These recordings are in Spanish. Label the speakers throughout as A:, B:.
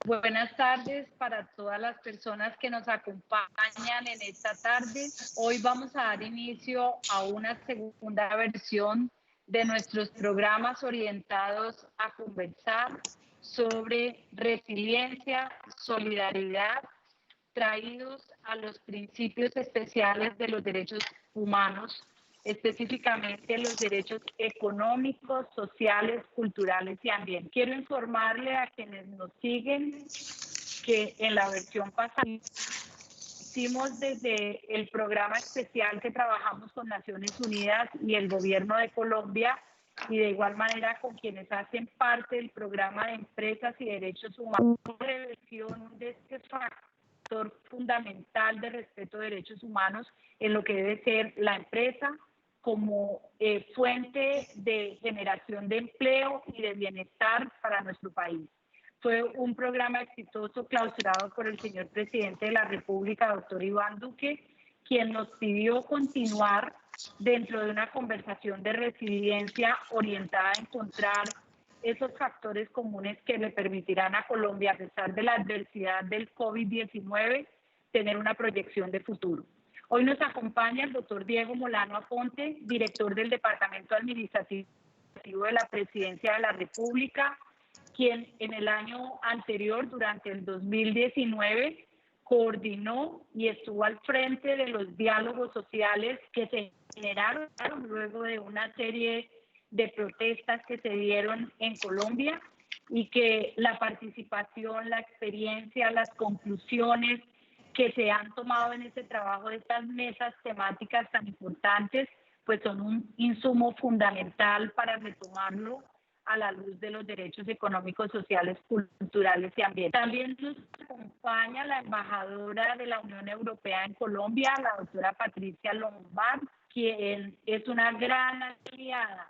A: Buenas tardes para todas las personas que nos acompañan en esta tarde. Hoy vamos a dar inicio a una segunda versión de nuestros programas orientados a conversar sobre resiliencia, solidaridad, traídos a los principios especiales de los derechos humanos, específicamente los derechos económicos, sociales, culturales y ambientales. Quiero informarle a quienes nos siguen que en la versión pasada hicimos desde el programa especial que trabajamos con Naciones Unidas y el gobierno de Colombia, y de igual manera con quienes hacen parte del programa de empresas y derechos humanos, revisión de este factor fundamental de respeto de derechos humanos en lo que debe ser la empresa como fuente de generación de empleo y de bienestar para nuestro país. Fue un programa exitoso clausurado por el señor presidente de la República, doctor Iván Duque, quien nos pidió continuar dentro de una conversación de resiliencia orientada a encontrar esos factores comunes que le permitirán a Colombia, a pesar de la adversidad del COVID-19, tener una proyección de futuro. Hoy nos acompaña el doctor Diego Molano Aponte, director del Departamento Administrativo de la Presidencia de la República, quien en el año anterior, durante el 2019, coordinó y estuvo al frente de los diálogos sociales que se generaron luego de una serie de protestas que se dieron en Colombia, y que la participación, la experiencia, las conclusiones que se han tomado en este trabajo de estas mesas temáticas tan importantes, pues son un insumo fundamental para retomarlo a la luz de los derechos económicos, sociales, culturales y ambientales. También nos acompaña la embajadora de la Unión Europea en Colombia, la doctora Patricia Lombard, quien es una gran aliada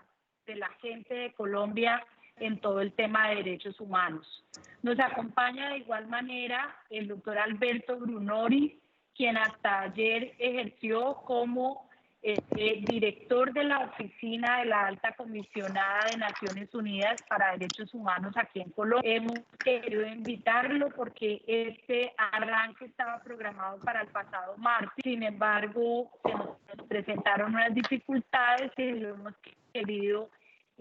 A: de la gente de Colombia en todo el tema de derechos humanos. Nos acompaña de igual manera el doctor Alberto Brunori, quien hasta ayer ejerció como director de la oficina de la Alta Comisionada de Naciones Unidas para Derechos Humanos aquí en Colombia. Hemos querido invitarlo porque este arranque estaba programado para el pasado martes. Sin embargo, se nos presentaron unas dificultades y lo hemos querido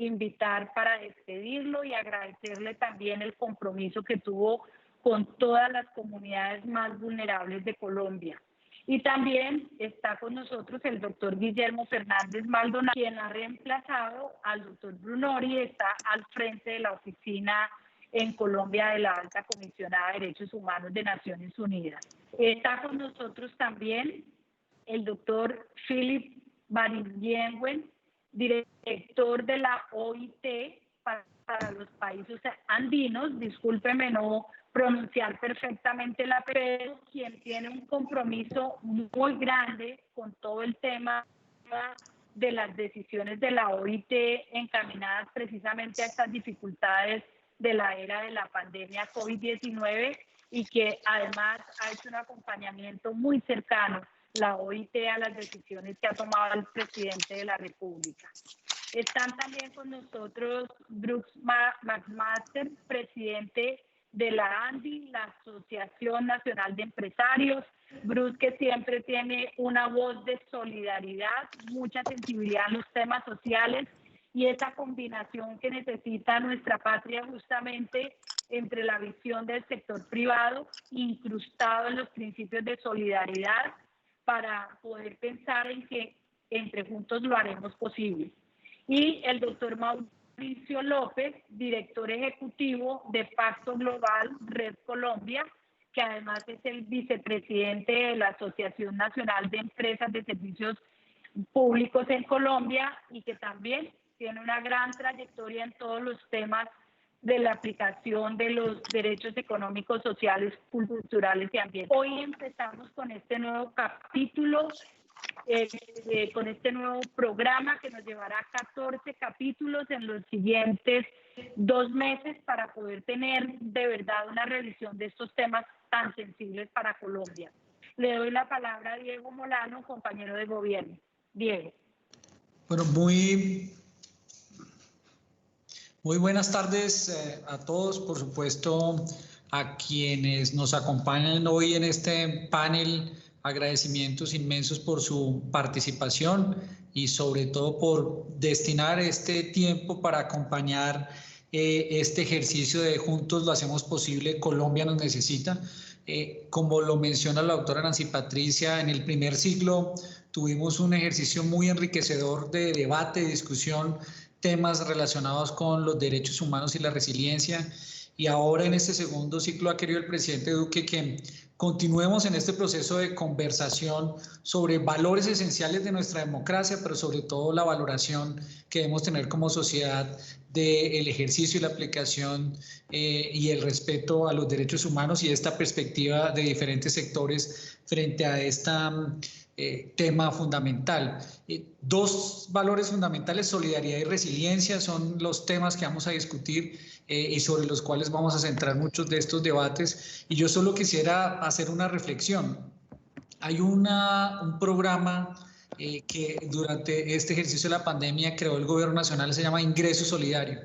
A: invitar para despedirlo y agradecerle también el compromiso que tuvo con todas las comunidades más vulnerables de Colombia. Y también está con nosotros el doctor Guillermo Fernández Maldonado, quien ha reemplazado al doctor Brunori y está al frente de la oficina en Colombia de la Alta Comisionada de Derechos Humanos de Naciones Unidas. Está con nosotros también el doctor Philip Baringuen, director de la OIT para los países andinos, discúlpeme no pronunciar perfectamente pero quien tiene un compromiso muy grande con todo el tema de las decisiones de la OIT encaminadas precisamente a estas dificultades de la era de la pandemia COVID-19, y que además ha hecho un acompañamiento muy cercano la OIT a las decisiones que ha tomado el presidente de la República. Están también con nosotros Brooks McMaster, presidente de la ANDI, la Asociación Nacional de Empresarios. Brooks, que siempre tiene una voz de solidaridad, mucha sensibilidad en los temas sociales, y esa combinación que necesita nuestra patria justamente entre la visión del sector privado incrustado en los principios de solidaridad, para poder pensar en que entre juntos lo haremos posible. Y el doctor Mauricio López, director ejecutivo de Pacto Global Red Colombia, que además es el vicepresidente de la Asociación Nacional de Empresas de Servicios Públicos en Colombia, y que también tiene una gran trayectoria en todos los temas de la aplicación de los derechos económicos, sociales, culturales y ambientales. Hoy empezamos con este nuevo capítulo, con este nuevo programa que nos llevará 14 capítulos en los siguientes 2 meses para poder tener de verdad una revisión de estos temas tan sensibles para Colombia. Le doy la palabra a Diego Molano, compañero de gobierno. Diego.
B: Bueno, muy buenas tardes a todos. Por supuesto, a quienes nos acompañan hoy en este panel. Agradecimientos inmensos por su participación y sobre todo por destinar este tiempo para acompañar este ejercicio de Juntos lo hacemos posible, Colombia nos necesita. Como lo menciona la doctora Nancy Patricia, en el primer ciclo tuvimos un ejercicio muy enriquecedor de debate, de discusión, temas relacionados con los derechos humanos y la resiliencia. Y ahora en este segundo ciclo ha querido el presidente Duque que continuemos en este proceso de conversación sobre valores esenciales de nuestra democracia, pero sobre todo la valoración que debemos tener como sociedad del ejercicio y la aplicación y el respeto a los derechos humanos y esta perspectiva de diferentes sectores frente a esta tema fundamental. Dos valores fundamentales, solidaridad y resiliencia, son los temas que vamos a discutir y sobre los cuales vamos a centrar muchos de estos debates. Y yo solo quisiera hacer una reflexión. Hay un programa que durante este ejercicio de la pandemia creó el Gobierno Nacional, se llama Ingreso Solidario.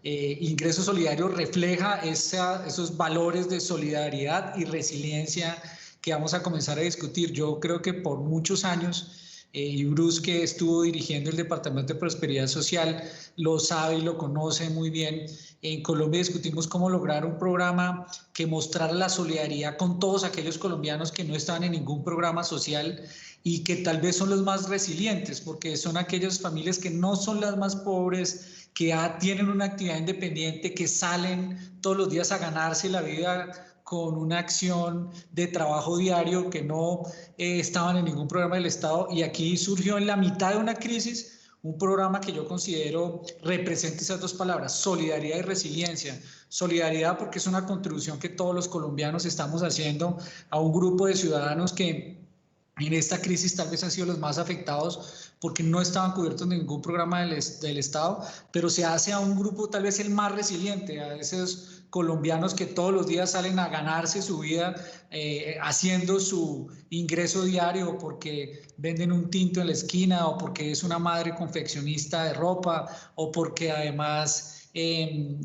B: Ingreso Solidario refleja esos valores de solidaridad y resiliencia que vamos a comenzar a discutir. Yo creo que por muchos años, y Bruce, que estuvo dirigiendo el Departamento de Prosperidad Social, lo sabe y lo conoce muy bien. En Colombia discutimos cómo lograr un programa que mostrara la solidaridad con todos aquellos colombianos que no estaban en ningún programa social y que tal vez son los más resilientes, porque son aquellas familias que no son las más pobres, que tienen una actividad independiente, que salen todos los días a ganarse la vida con una acción de trabajo diario, que no estaban en ningún programa del Estado. Y aquí surgió en la mitad de una crisis un programa que yo considero representa esas dos palabras, solidaridad y resiliencia. Solidaridad porque es una contribución que todos los colombianos estamos haciendo a un grupo de ciudadanos que en esta crisis tal vez han sido los más afectados porque no estaban cubiertos en ningún programa del Estado, pero se hace a un grupo tal vez el más resiliente, a esos colombianos que todos los días salen a ganarse su vida haciendo su ingreso diario porque venden un tinto en la esquina o porque es una madre confeccionista de ropa o porque además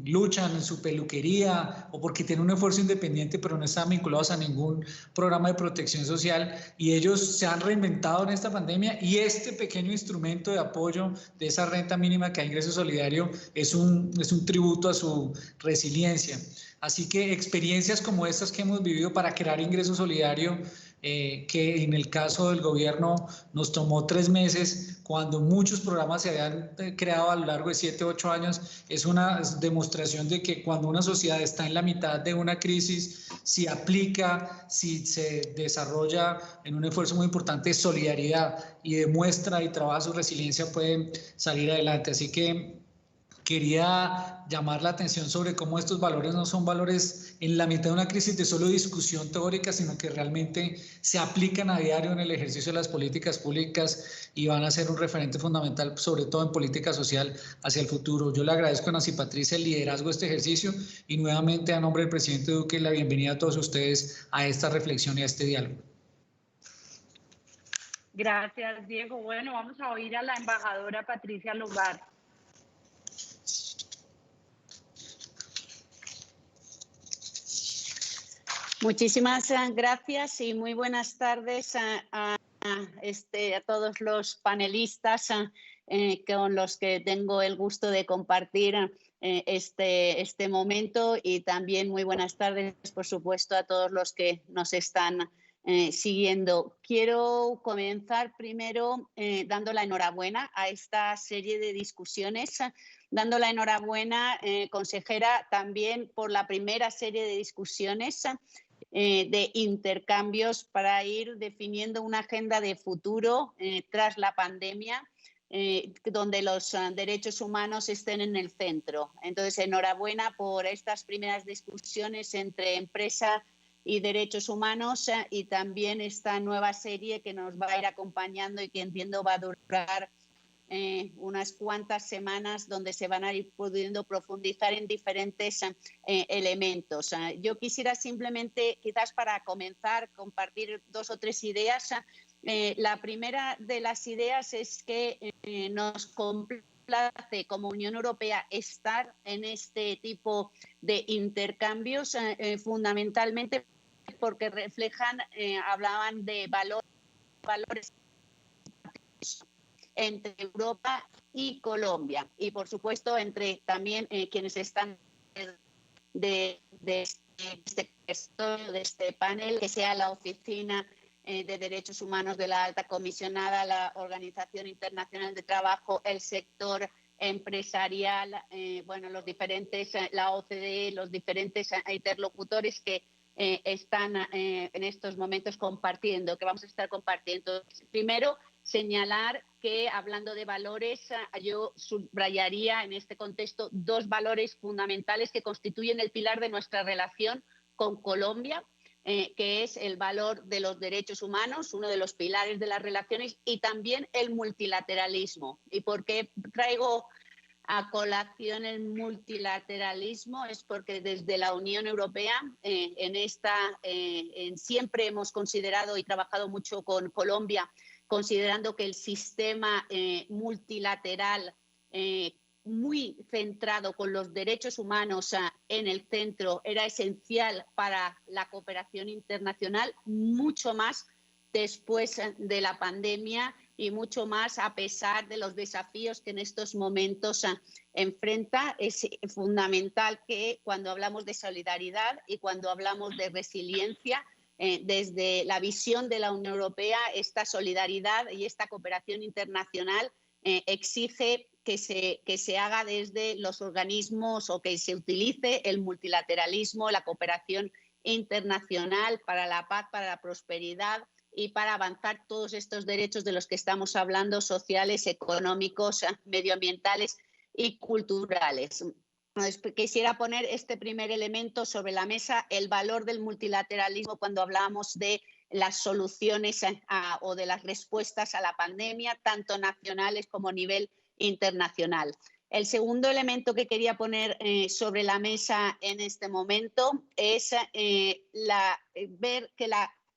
B: luchan en su peluquería o porque tienen un esfuerzo independiente pero no están vinculados a ningún programa de protección social, y ellos se han reinventado en esta pandemia, y este pequeño instrumento de apoyo de esa renta mínima que hay Ingreso Solidario es un tributo a su resiliencia. Así que experiencias como estas que hemos vivido para crear Ingreso Solidario, que en el caso del gobierno nos tomó 3 meses, cuando muchos programas se habían creado a lo largo de 7 u 8 años, es una demostración de que cuando una sociedad está en la mitad de una crisis, si aplica, si se desarrolla en un esfuerzo muy importante de solidaridad y demuestra y trabaja su resiliencia, pueden salir adelante. Así que quería llamar la atención sobre cómo estos valores no son valores en la mitad de una crisis de solo discusión teórica, sino que realmente se aplican a diario en el ejercicio de las políticas públicas y van a ser un referente fundamental, sobre todo en política social, hacia el futuro. Yo le agradezco a Nancy Patricia el liderazgo de este ejercicio y nuevamente a nombre del presidente Duque la bienvenida a todos ustedes a esta reflexión y a este diálogo.
A: Gracias, Diego. Bueno, vamos a oír a la embajadora Patricia Lugar.
C: Muchísimas gracias y muy buenas tardes a todos los panelistas con los que tengo el gusto de compartir este momento, y también muy buenas tardes, por supuesto, a todos los que nos están siguiendo. Quiero comenzar primero dando la enhorabuena a esta serie de discusiones, dando la enhorabuena, consejera, también por la primera serie de discusiones de intercambios para ir definiendo una agenda de futuro tras la pandemia, donde los derechos humanos estén en el centro. Entonces, enhorabuena por estas primeras discusiones entre empresa y derechos humanos, y también esta nueva serie que nos va a ir acompañando y que entiendo va a durar unas cuantas semanas, donde se van a ir pudiendo profundizar en diferentes elementos. Yo quisiera simplemente, quizás para comenzar, compartir 2 o 3 ideas. La primera de las ideas es que nos complace place como Unión Europea estar en este tipo de intercambios, fundamentalmente porque reflejan, hablaban de valores entre Europa y Colombia, y por supuesto entre también quienes están de este panel, que sea la Oficina de Derechos Humanos de la Alta Comisionada, la Organización Internacional de Trabajo, el sector empresarial, bueno, los diferentes, la OCDE, los diferentes interlocutores que están en estos momentos compartiendo, que vamos a estar compartiendo. Primero, señalar que, hablando de valores, yo subrayaría en este contexto dos valores fundamentales que constituyen el pilar de nuestra relación con Colombia, que es el valor de los derechos humanos, uno de los pilares de las relaciones, y también el multilateralismo. ¿Y por qué traigo a colación el multilateralismo? Es porque desde la Unión Europea siempre hemos considerado y trabajado mucho con Colombia, considerando que el sistema multilateral muy centrado con los derechos humanos en el centro era esencial para la cooperación internacional, mucho más después de la pandemia y mucho más a pesar de los desafíos que en estos momentos enfrenta. Es fundamental que cuando hablamos de solidaridad y cuando hablamos de resiliencia, desde la visión de la Unión Europea, esta solidaridad y esta cooperación internacional exige que se haga desde los organismos, o que se utilice el multilateralismo, la cooperación internacional para la paz, para la prosperidad y para avanzar todos estos derechos de los que estamos hablando, sociales, económicos, medioambientales y culturales. Quisiera poner este primer elemento sobre la mesa, el valor del multilateralismo cuando hablamos de las soluciones o de las respuestas a la pandemia, tanto nacionales como a nivel internacional. El segundo elemento que quería poner sobre la mesa en este momento es ver que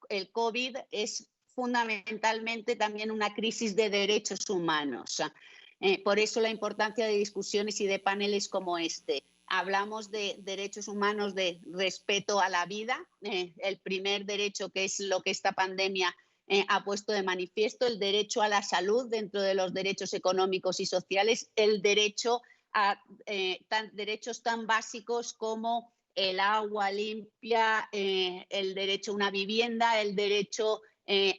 C: el COVID es fundamentalmente también una crisis de derechos humanos. Por eso la importancia de discusiones y de paneles como este. Hablamos de derechos humanos, de respeto a la vida, el primer derecho, que es lo que esta pandemia ha puesto de manifiesto, el derecho a la salud dentro de los derechos económicos y sociales, el derecho a derechos tan básicos como el agua limpia, el derecho a una vivienda, el derecho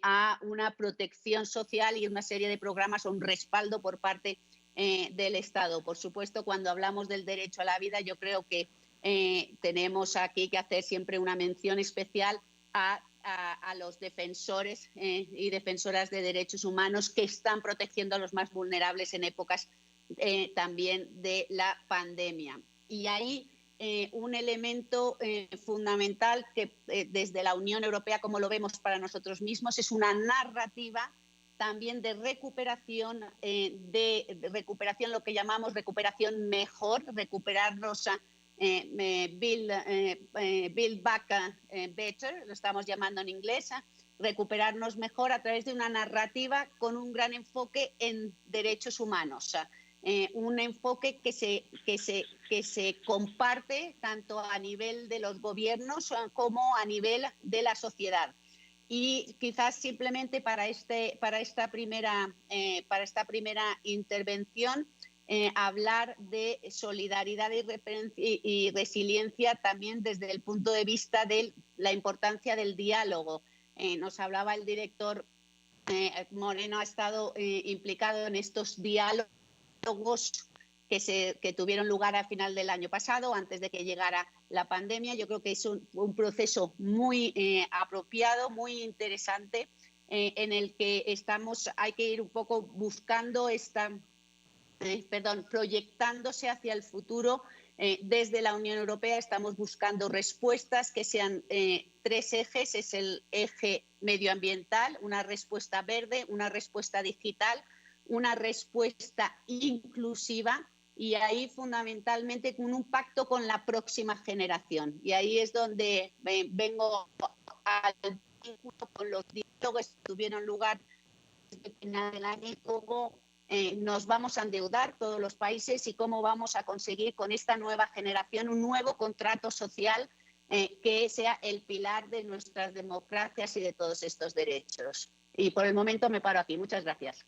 C: a una protección social y una serie de programas o un respaldo por parte del Estado. Por supuesto, cuando hablamos del derecho a la vida, yo creo que tenemos aquí que hacer siempre una mención especial a los defensores y defensoras de derechos humanos que están protegiendo a los más vulnerables en épocas también de la pandemia. Y ahí un elemento fundamental que desde la Unión Europea, como lo vemos para nosotros mismos, es una narrativa también de recuperación, lo que llamamos recuperación mejor, recuperarnos build back better, lo estamos llamando en inglés, recuperarnos mejor a través de una narrativa con un gran enfoque en derechos humanos. Un enfoque que se comparte tanto a nivel de los gobiernos como a nivel de la sociedad. Y quizás simplemente para esta primera intervención hablar de solidaridad y resiliencia también desde el punto de vista de la importancia del diálogo. Nos hablaba el director Moreno, ha estado implicado en estos diálogos que tuvieron lugar a final del año pasado, antes de que llegara la pandemia. Yo creo que es un proceso muy apropiado, muy interesante, en el que hay que ir un poco buscando proyectándose hacia el futuro. Desde la Unión Europea estamos buscando respuestas que sean tres ejes. Es el eje medioambiental, una respuesta verde, una respuesta digital, una respuesta inclusiva, y ahí fundamentalmente con un pacto con la próxima generación. Y ahí es donde vengo al vínculo con los diálogos que tuvieron lugar desde el final del año, como nos vamos a endeudar todos los países y cómo vamos a conseguir con esta nueva generación un nuevo contrato social que sea el pilar de nuestras democracias y de todos estos derechos. Y por el momento me paro aquí. Muchas gracias.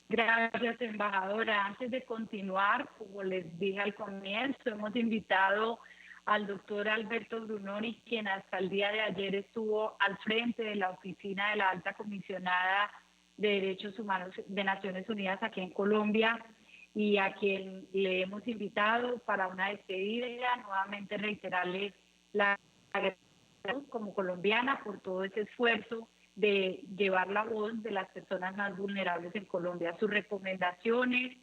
A: Gracias, embajadora. Antes de continuar, como les dije al comienzo, hemos invitado al doctor Alberto Brunoni, quien hasta el día de ayer estuvo al frente de la oficina de la Alta Comisionada de Derechos Humanos de Naciones Unidas aquí en Colombia, y a quien le hemos invitado para una despedida. Nuevamente reiterarle la gratitud como colombiana por todo ese esfuerzo de llevar la voz de las personas más vulnerables en Colombia. Sus recomendaciones,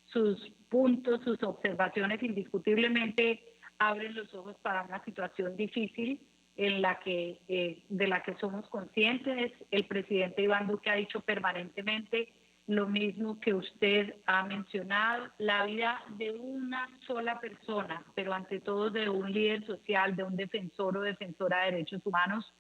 A: sus puntos, sus observaciones indiscutiblemente abren los ojos para una situación difícil en la que, de la que somos conscientes. El presidente Iván Duque ha dicho permanentemente lo mismo que usted ha mencionado: la vida de una sola persona, pero ante todo de un líder social, de un defensor o defensora de derechos humanos,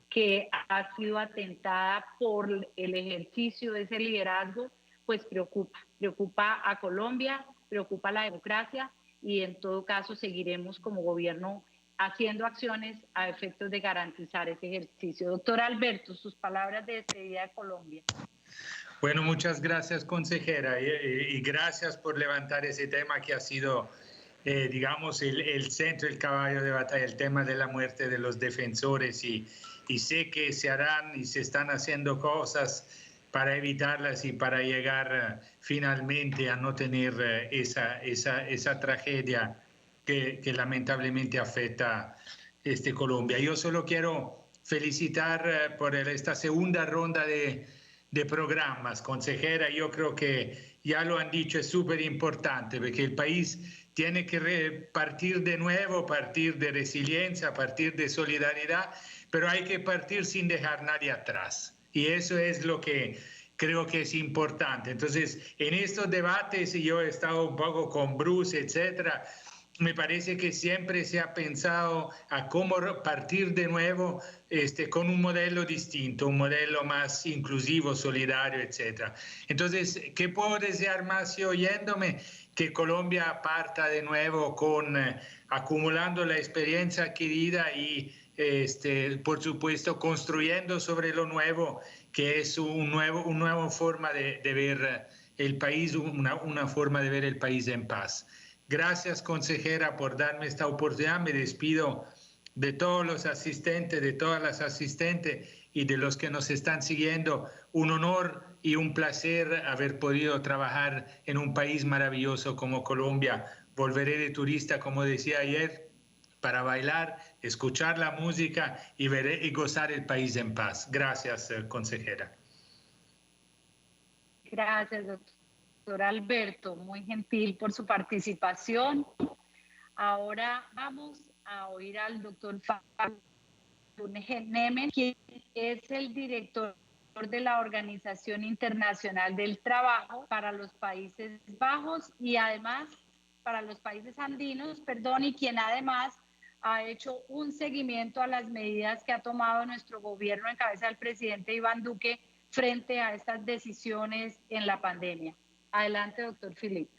A: que ha sido atentada por el ejercicio de ese liderazgo, pues preocupa a Colombia, preocupa a la democracia, y en todo caso seguiremos como gobierno haciendo acciones a efectos de garantizar ese ejercicio. Doctor Alberto, sus palabras de despedida de Colombia.
D: Bueno, muchas gracias, consejera, y gracias por levantar ese tema que ha sido, digamos, el centro, el caballo de batalla, el tema de la muerte de los defensores, y sé que se harán y se están haciendo cosas para evitarlas y para llegar finalmente a no tener esa tragedia que lamentablemente afecta Colombia. Yo solo quiero felicitar por esta segunda ronda de programas, consejera. Yo creo que ya lo han dicho, es súper importante, porque el país tiene que partir de nuevo, partir de resiliencia, partir de solidaridad, pero hay que partir sin dejar nadie atrás. Y eso es lo que creo que es importante. Entonces, en estos debates, y yo he estado un poco con Bruce, etcétera, me parece que siempre se ha pensado a cómo partir de nuevo con un modelo distinto, un modelo más inclusivo, solidario, etcétera. Entonces, ¿qué puedo desear más yo oyéndome? Que Colombia parta de nuevo acumulando la experiencia adquirida y, por supuesto, construyendo sobre lo nuevo, que es una nueva forma de ver el país, una forma de ver el país en paz. Gracias, consejera, por darme esta oportunidad. Me despido de todos los asistentes, de todas las asistentes y de los que nos están siguiendo. Un honor y un placer haber podido trabajar en un país maravilloso como Colombia. Volveré de turista, como decía ayer, para bailar, escuchar la música y gozar el país en paz. Gracias, consejera.
A: Gracias, doctor Alberto, muy gentil por su participación. Ahora vamos a oír al doctor Fabio Nemen, quien es el director de la Organización Internacional del Trabajo para los Países Bajos y además para los países andinos, y quien además ha hecho un seguimiento a las medidas que ha tomado nuestro gobierno en cabeza del presidente Iván Duque frente a estas decisiones en la pandemia. Adelante, doctor Filipe.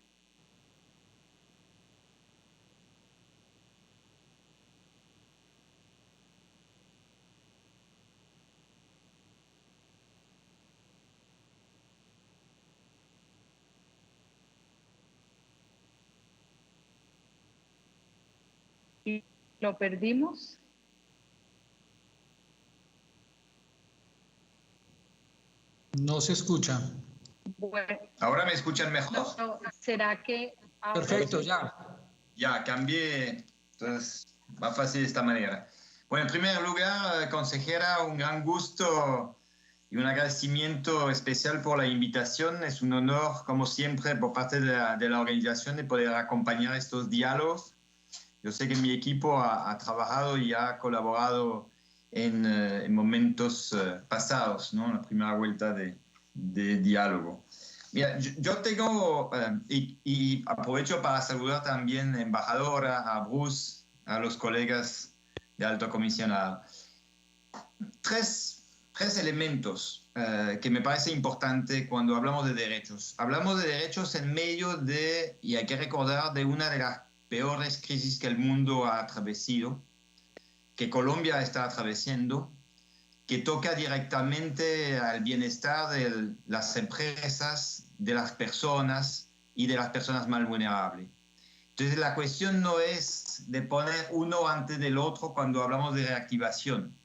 A: ¿Y lo perdimos?
B: No se escucha.
A: Bueno,
E: ¿ahora me escuchan mejor?
A: no, ¿será que...?
B: Perfecto, ya.
E: Ya, cambié, entonces va fácil de esta manera. Bueno, en primer lugar, consejera, un gran gusto y un agradecimiento especial por la invitación. Es un honor, como siempre, por parte de la organización de poder acompañar estos diálogos. Yo sé que mi equipo ha trabajado y ha colaborado en momentos pasados, ¿no? En la primera vuelta de diálogo. Mira, yo tengo, y aprovecho para saludar también a la embajadora, a Bruce, a los colegas de alto comisionado. Tres tres elementos que me parece importante cuando hablamos de derechos. Hablamos de derechos en medio de, y hay que recordar, de una de las peores crisis que el mundo ha atravesado, que Colombia está atravesando, que toca directamente al bienestar de las empresas, de las personas y de las personas más vulnerables. Entonces la cuestión no es de poner uno antes del otro cuando hablamos de reactivación,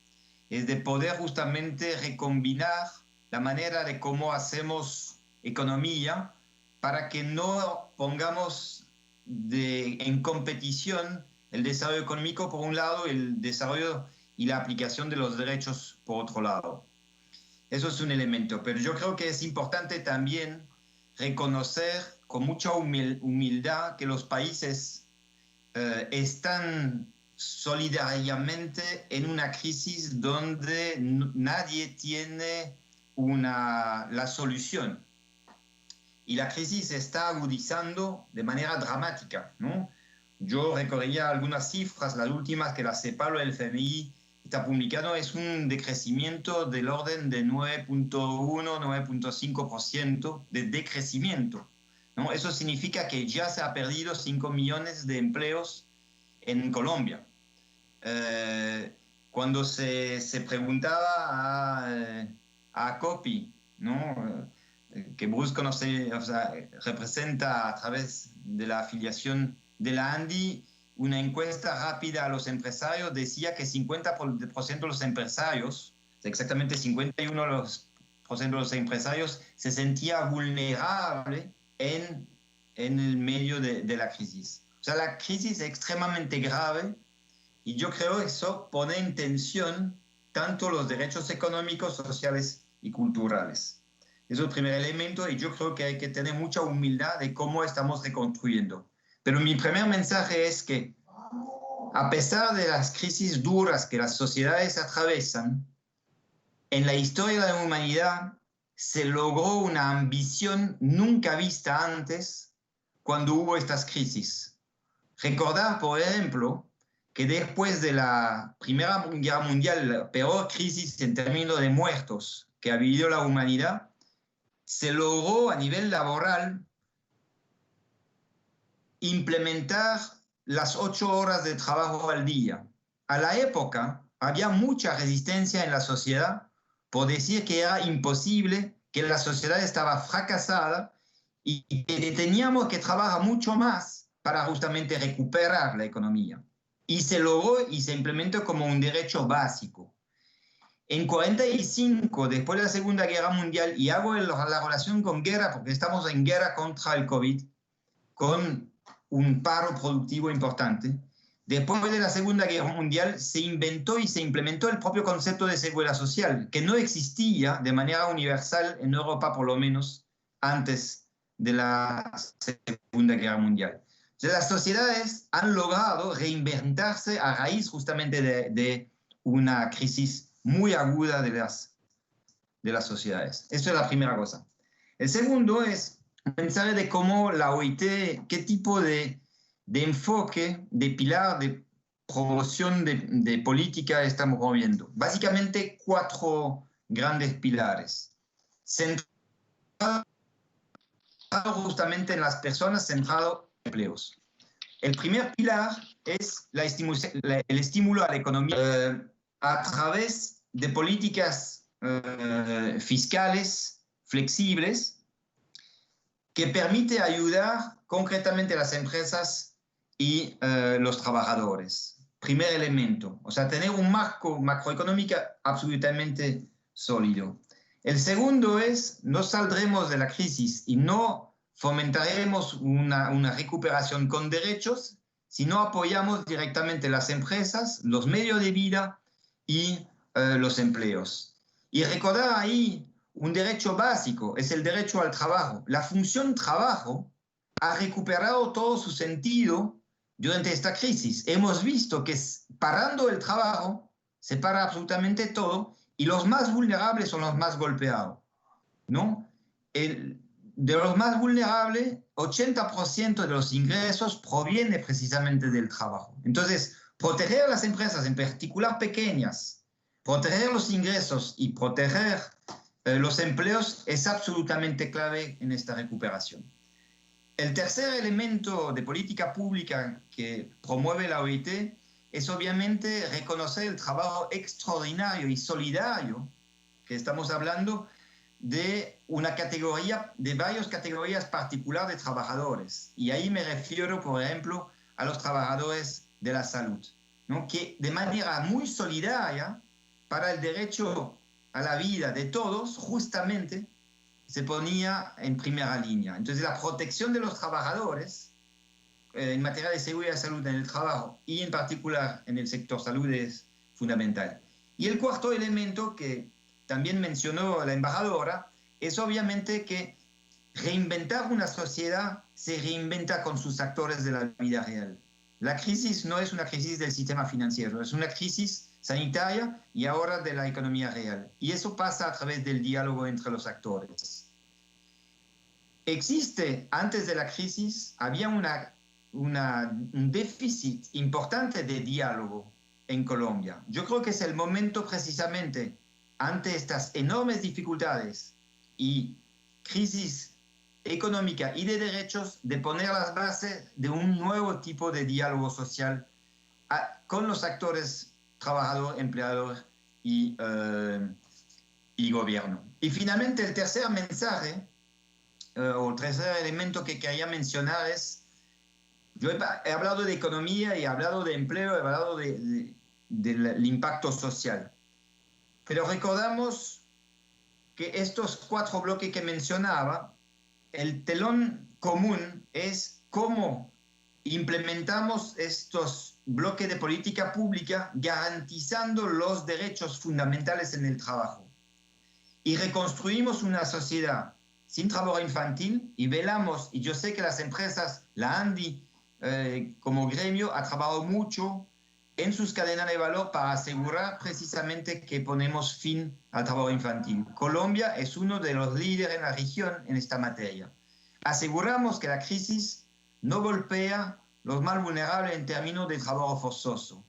E: es de poder justamente recombinar la manera de cómo hacemos economía para que no pongamos en competición el desarrollo económico por un lado, el desarrollo y la aplicación de los derechos por otro lado. Eso es un elemento, pero yo creo que es importante también reconocer con mucha humildad que los países están solidariamente en una crisis donde nadie tiene la solución. Y la crisis se está agudizando de manera dramática, ¿no? Yo recorría algunas cifras, las últimas que la CEPAL o el FMI está publicando, es un decrecimiento del orden de 9.1, 9.5% de decrecimiento, ¿no? Eso significa que ya se ha perdido 5 millones de empleos en Colombia. Cuando se preguntaba a COPI, ¿no? Que Bruce conoce, o sea, representa a través de la afiliación de la ANDI, una encuesta rápida a los empresarios decía que 50% de los empresarios, exactamente 51% de los empresarios, se sentía vulnerable en el medio de la crisis. O sea, la crisis es extremadamente grave y yo creo que eso pone en tensión tanto los derechos económicos, sociales y culturales. Eso es el primer elemento y yo creo que hay que tener mucha humildad de cómo estamos reconstruyendo. Pero mi primer mensaje es que a pesar de las crisis duras que las sociedades atravesan, en la historia de la humanidad se logró una ambición nunca vista antes cuando hubo estas crisis. Recordar, por ejemplo, que después de la Primera Guerra Mundial, la peor crisis en términos de muertos que ha vivido la humanidad, se logró a nivel laboral implementar las 8 horas de trabajo al día. A la época había mucha resistencia en la sociedad por decir que era imposible, que la sociedad estaba fracasada y que teníamos que trabajar mucho más para justamente recuperar la economía. Y se logró y se implementó como un derecho básico. En 1945, después de la Segunda Guerra Mundial, y hago la relación con guerra porque estamos en guerra contra el COVID, con un paro productivo importante. Después de la Segunda Guerra Mundial se inventó y se implementó el propio concepto de seguridad social, que no existía de manera universal en Europa, por lo menos antes de la Segunda Guerra Mundial. Entonces, las sociedades han logrado reinventarse a raíz justamente de una crisis muy aguda de las sociedades. Eso es la primera cosa. El segundo es pensar de cómo la OIT, qué tipo de enfoque, de pilar, de promoción de política estamos moviendo. Básicamente 4 grandes pilares. Centrado justamente en las personas, centrado en empleos. El primer pilar es el estímulo a la economía a través de políticas fiscales flexibles que permite ayudar concretamente a las empresas y los trabajadores. Primer elemento, o sea, tener un marco macroeconómico absolutamente sólido. El segundo es, no saldremos de la crisis y no fomentaremos una recuperación con derechos si no apoyamos directamente las empresas, los medios de vida y los empleos. Y recordar ahí un derecho básico, es el derecho al trabajo. La función trabajo ha recuperado todo su sentido durante esta crisis. Hemos visto que parando el trabajo se para absolutamente todo y los más vulnerables son los más golpeados, ¿no? De los más vulnerables, 80% de los ingresos proviene precisamente del trabajo. Entonces, proteger a las empresas, en particular pequeñas, proteger los ingresos y proteger los empleos es absolutamente clave en esta recuperación. El tercer elemento de política pública que promueve la OIT es obviamente reconocer el trabajo extraordinario y solidario que estamos hablando de una categoría, de varias categorías particulares de trabajadores. Y ahí me refiero, por ejemplo, a los trabajadores de la salud, ¿no? Que de manera muy solidaria para el derecho a la vida de todos, justamente se ponía en primera línea. Entonces la protección de los trabajadores en materia de seguridad y salud en el trabajo y en particular en el sector salud es fundamental. Y el cuarto elemento que también mencionó la embajadora es obviamente que reinventar una sociedad se reinventa con sus actores de la vida real. La crisis no es una crisis del sistema financiero, es una crisis sanitaria y ahora de la economía real. Y eso pasa a través del diálogo entre los actores. Existe, antes de la crisis, había un déficit importante de diálogo en Colombia. Yo creo que es el momento precisamente, ante estas enormes dificultades y crisis económica y de derechos, de poner las bases de un nuevo tipo de diálogo social con los actores trabajador, empleador y gobierno. Y finalmente el tercer mensaje, o el tercer elemento que quería mencionar es, yo he hablado de economía, he hablado de empleo, he hablado del impacto social. Pero recordamos que estos 4 bloques que mencionaba, el telón común es cómo implementamos estos bloques de política pública garantizando los derechos fundamentales en el trabajo. Y reconstruimos una sociedad sin trabajo infantil y velamos, y yo sé que las empresas, la ANDI como gremio ha trabajado mucho en sus cadenas de valor para asegurar precisamente que ponemos fin al trabajo infantil. Colombia es uno de los líderes en la región en esta materia. Aseguramos que la crisis no golpea los más vulnerables en términos de trabajo forzoso.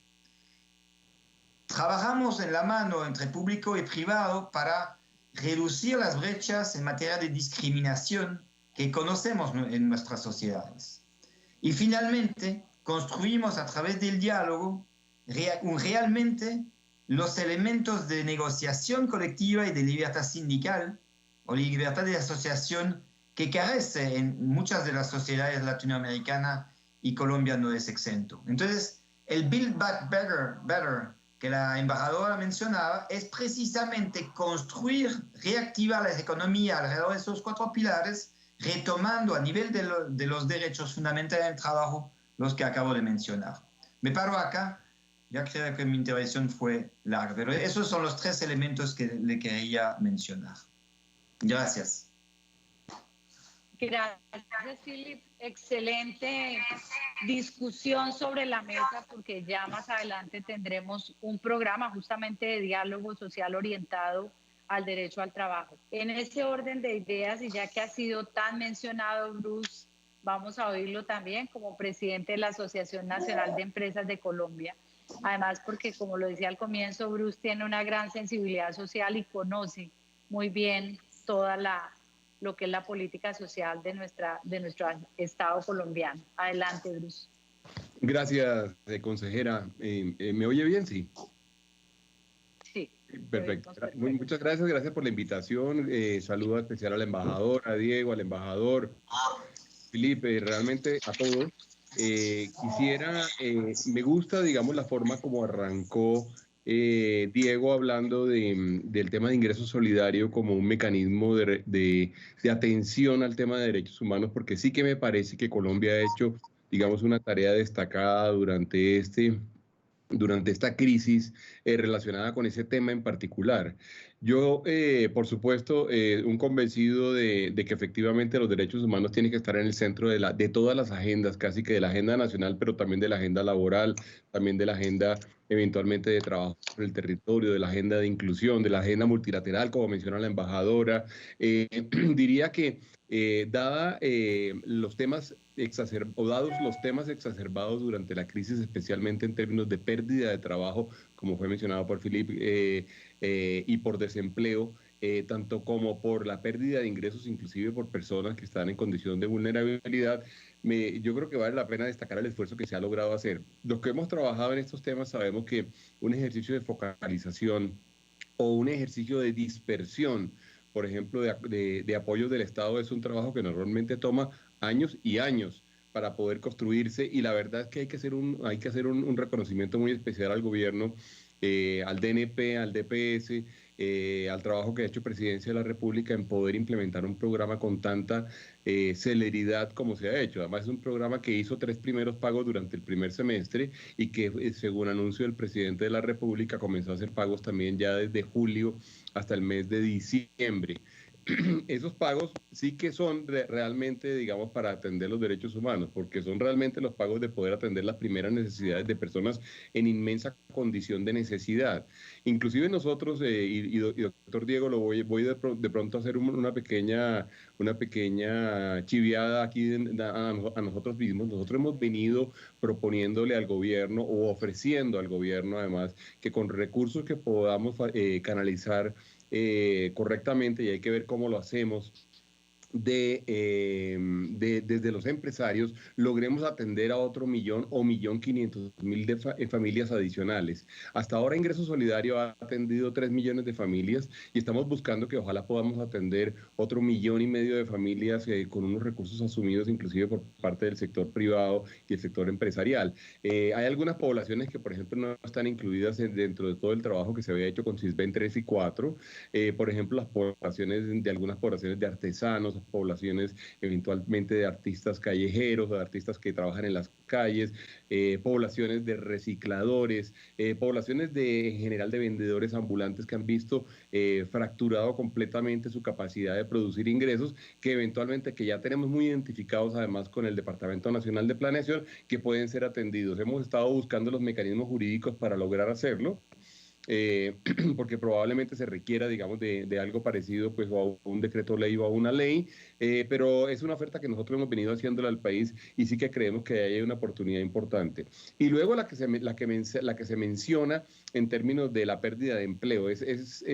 E: Trabajamos en la mano entre público y privado para reducir las brechas en materia de discriminación que conocemos en nuestras sociedades. Y finalmente, construimos a través del diálogo realmente los elementos de negociación colectiva y de libertad sindical o libertad de asociación que carece en muchas de las sociedades latinoamericanas y Colombia no es exento. Entonces, el Build Back Better que la embajadora mencionaba es precisamente construir, reactivar la economía alrededor de esos 4 pilares, retomando a nivel de los derechos fundamentales del trabajo los que acabo de mencionar. Me paro acá, ya creo que mi intervención fue larga, pero esos son los 3 elementos que le quería mencionar. Gracias.
A: Gracias, Philip. Excelente discusión sobre la mesa, porque ya más adelante tendremos un programa justamente de diálogo social orientado al derecho al trabajo. En ese orden de ideas, y ya que ha sido tan mencionado Bruce, vamos a oírlo también como presidente de la Asociación Nacional de Empresas de Colombia. Además, porque como lo decía al comienzo, Bruce tiene una gran sensibilidad social y conoce muy bien toda lo que es la política social de nuestro Estado colombiano. Adelante, Bruce.
F: Gracias, consejera. ¿Me oye bien? Sí.
A: Sí.
F: Perfecto. Muchas gracias por la invitación. Saludo especial a la embajadora, a Diego, al embajador, Felipe, realmente a todos. Me gusta, digamos, la forma como arrancó Diego hablando del tema de ingreso solidario como un mecanismo de atención al tema de derechos humanos, porque sí que me parece que Colombia ha hecho, digamos, una tarea destacada durante esta crisis relacionada con ese tema en particular. Yo, por supuesto, un convencido de que efectivamente los derechos humanos tienen que estar en el centro de todas las agendas, casi que de la agenda nacional, pero también de la agenda laboral, también de la agenda eventualmente de trabajo en el territorio, de la agenda de inclusión, de la agenda multilateral, como menciona la embajadora. Diría que dados los temas exacerbados durante la crisis, especialmente en términos de pérdida de trabajo, como fue mencionado por Felipe, y por desempleo, tanto como por la pérdida de ingresos, inclusive por personas que están en condición de vulnerabilidad, yo creo que vale la pena destacar el esfuerzo que se ha logrado hacer. Los que hemos trabajado en estos temas sabemos que un ejercicio de focalización o un ejercicio de dispersión, por ejemplo, de apoyos del Estado, es un trabajo que normalmente toma años y años para poder construirse, y la verdad es que hay que hacer un reconocimiento muy especial al gobierno, al DNP, al DPS, al trabajo que ha hecho Presidencia de la República en poder implementar un programa con tanta celeridad como se ha hecho. Además, es un programa que hizo 3 primeros pagos durante el primer semestre y que, según anuncio del Presidente de la República, comenzó a hacer pagos también ya desde julio hasta el mes de diciembre. Esos pagos sí que son realmente, digamos, para atender los derechos humanos, porque son realmente los pagos de poder atender las primeras necesidades de personas en inmensa condición de necesidad. Inclusive nosotros, y doctor Diego, voy de pronto a hacer una pequeña chiviada aquí a nosotros mismos. Nosotros hemos venido proponiéndole al gobierno o ofreciendo al gobierno, además, que con recursos que podamos canalizar correctamente, y hay que ver cómo lo hacemos, desde los empresarios, logremos atender a otro 1.000.000 o 1.500.000 de familias adicionales. Hasta ahora Ingreso Solidario ha atendido 3 millones de familias y estamos buscando que ojalá podamos atender otro 1,5 millones de familias con unos recursos asumidos inclusive por parte del sector privado y el sector empresarial. Hay algunas poblaciones que, por ejemplo, no están incluidas dentro de todo el trabajo que se había hecho con CISBEN 3 y 4. Por ejemplo, las poblaciones de algunas poblaciones de artesanos, poblaciones eventualmente de artistas callejeros, de artistas que trabajan en las calles, poblaciones de recicladores, poblaciones en general de vendedores ambulantes que han visto fracturado completamente su capacidad de producir ingresos, que eventualmente, que ya tenemos muy identificados además con el Departamento Nacional de Planeación, que pueden ser atendidos. Hemos estado buscando los mecanismos jurídicos para lograr hacerlo. Porque probablemente se requiera, digamos, de algo parecido, pues, o a un decreto ley o a una ley, pero es una oferta que nosotros hemos venido haciéndole al país y sí que creemos que hay una oportunidad importante. Y luego la que se menciona en términos de la pérdida de empleo, es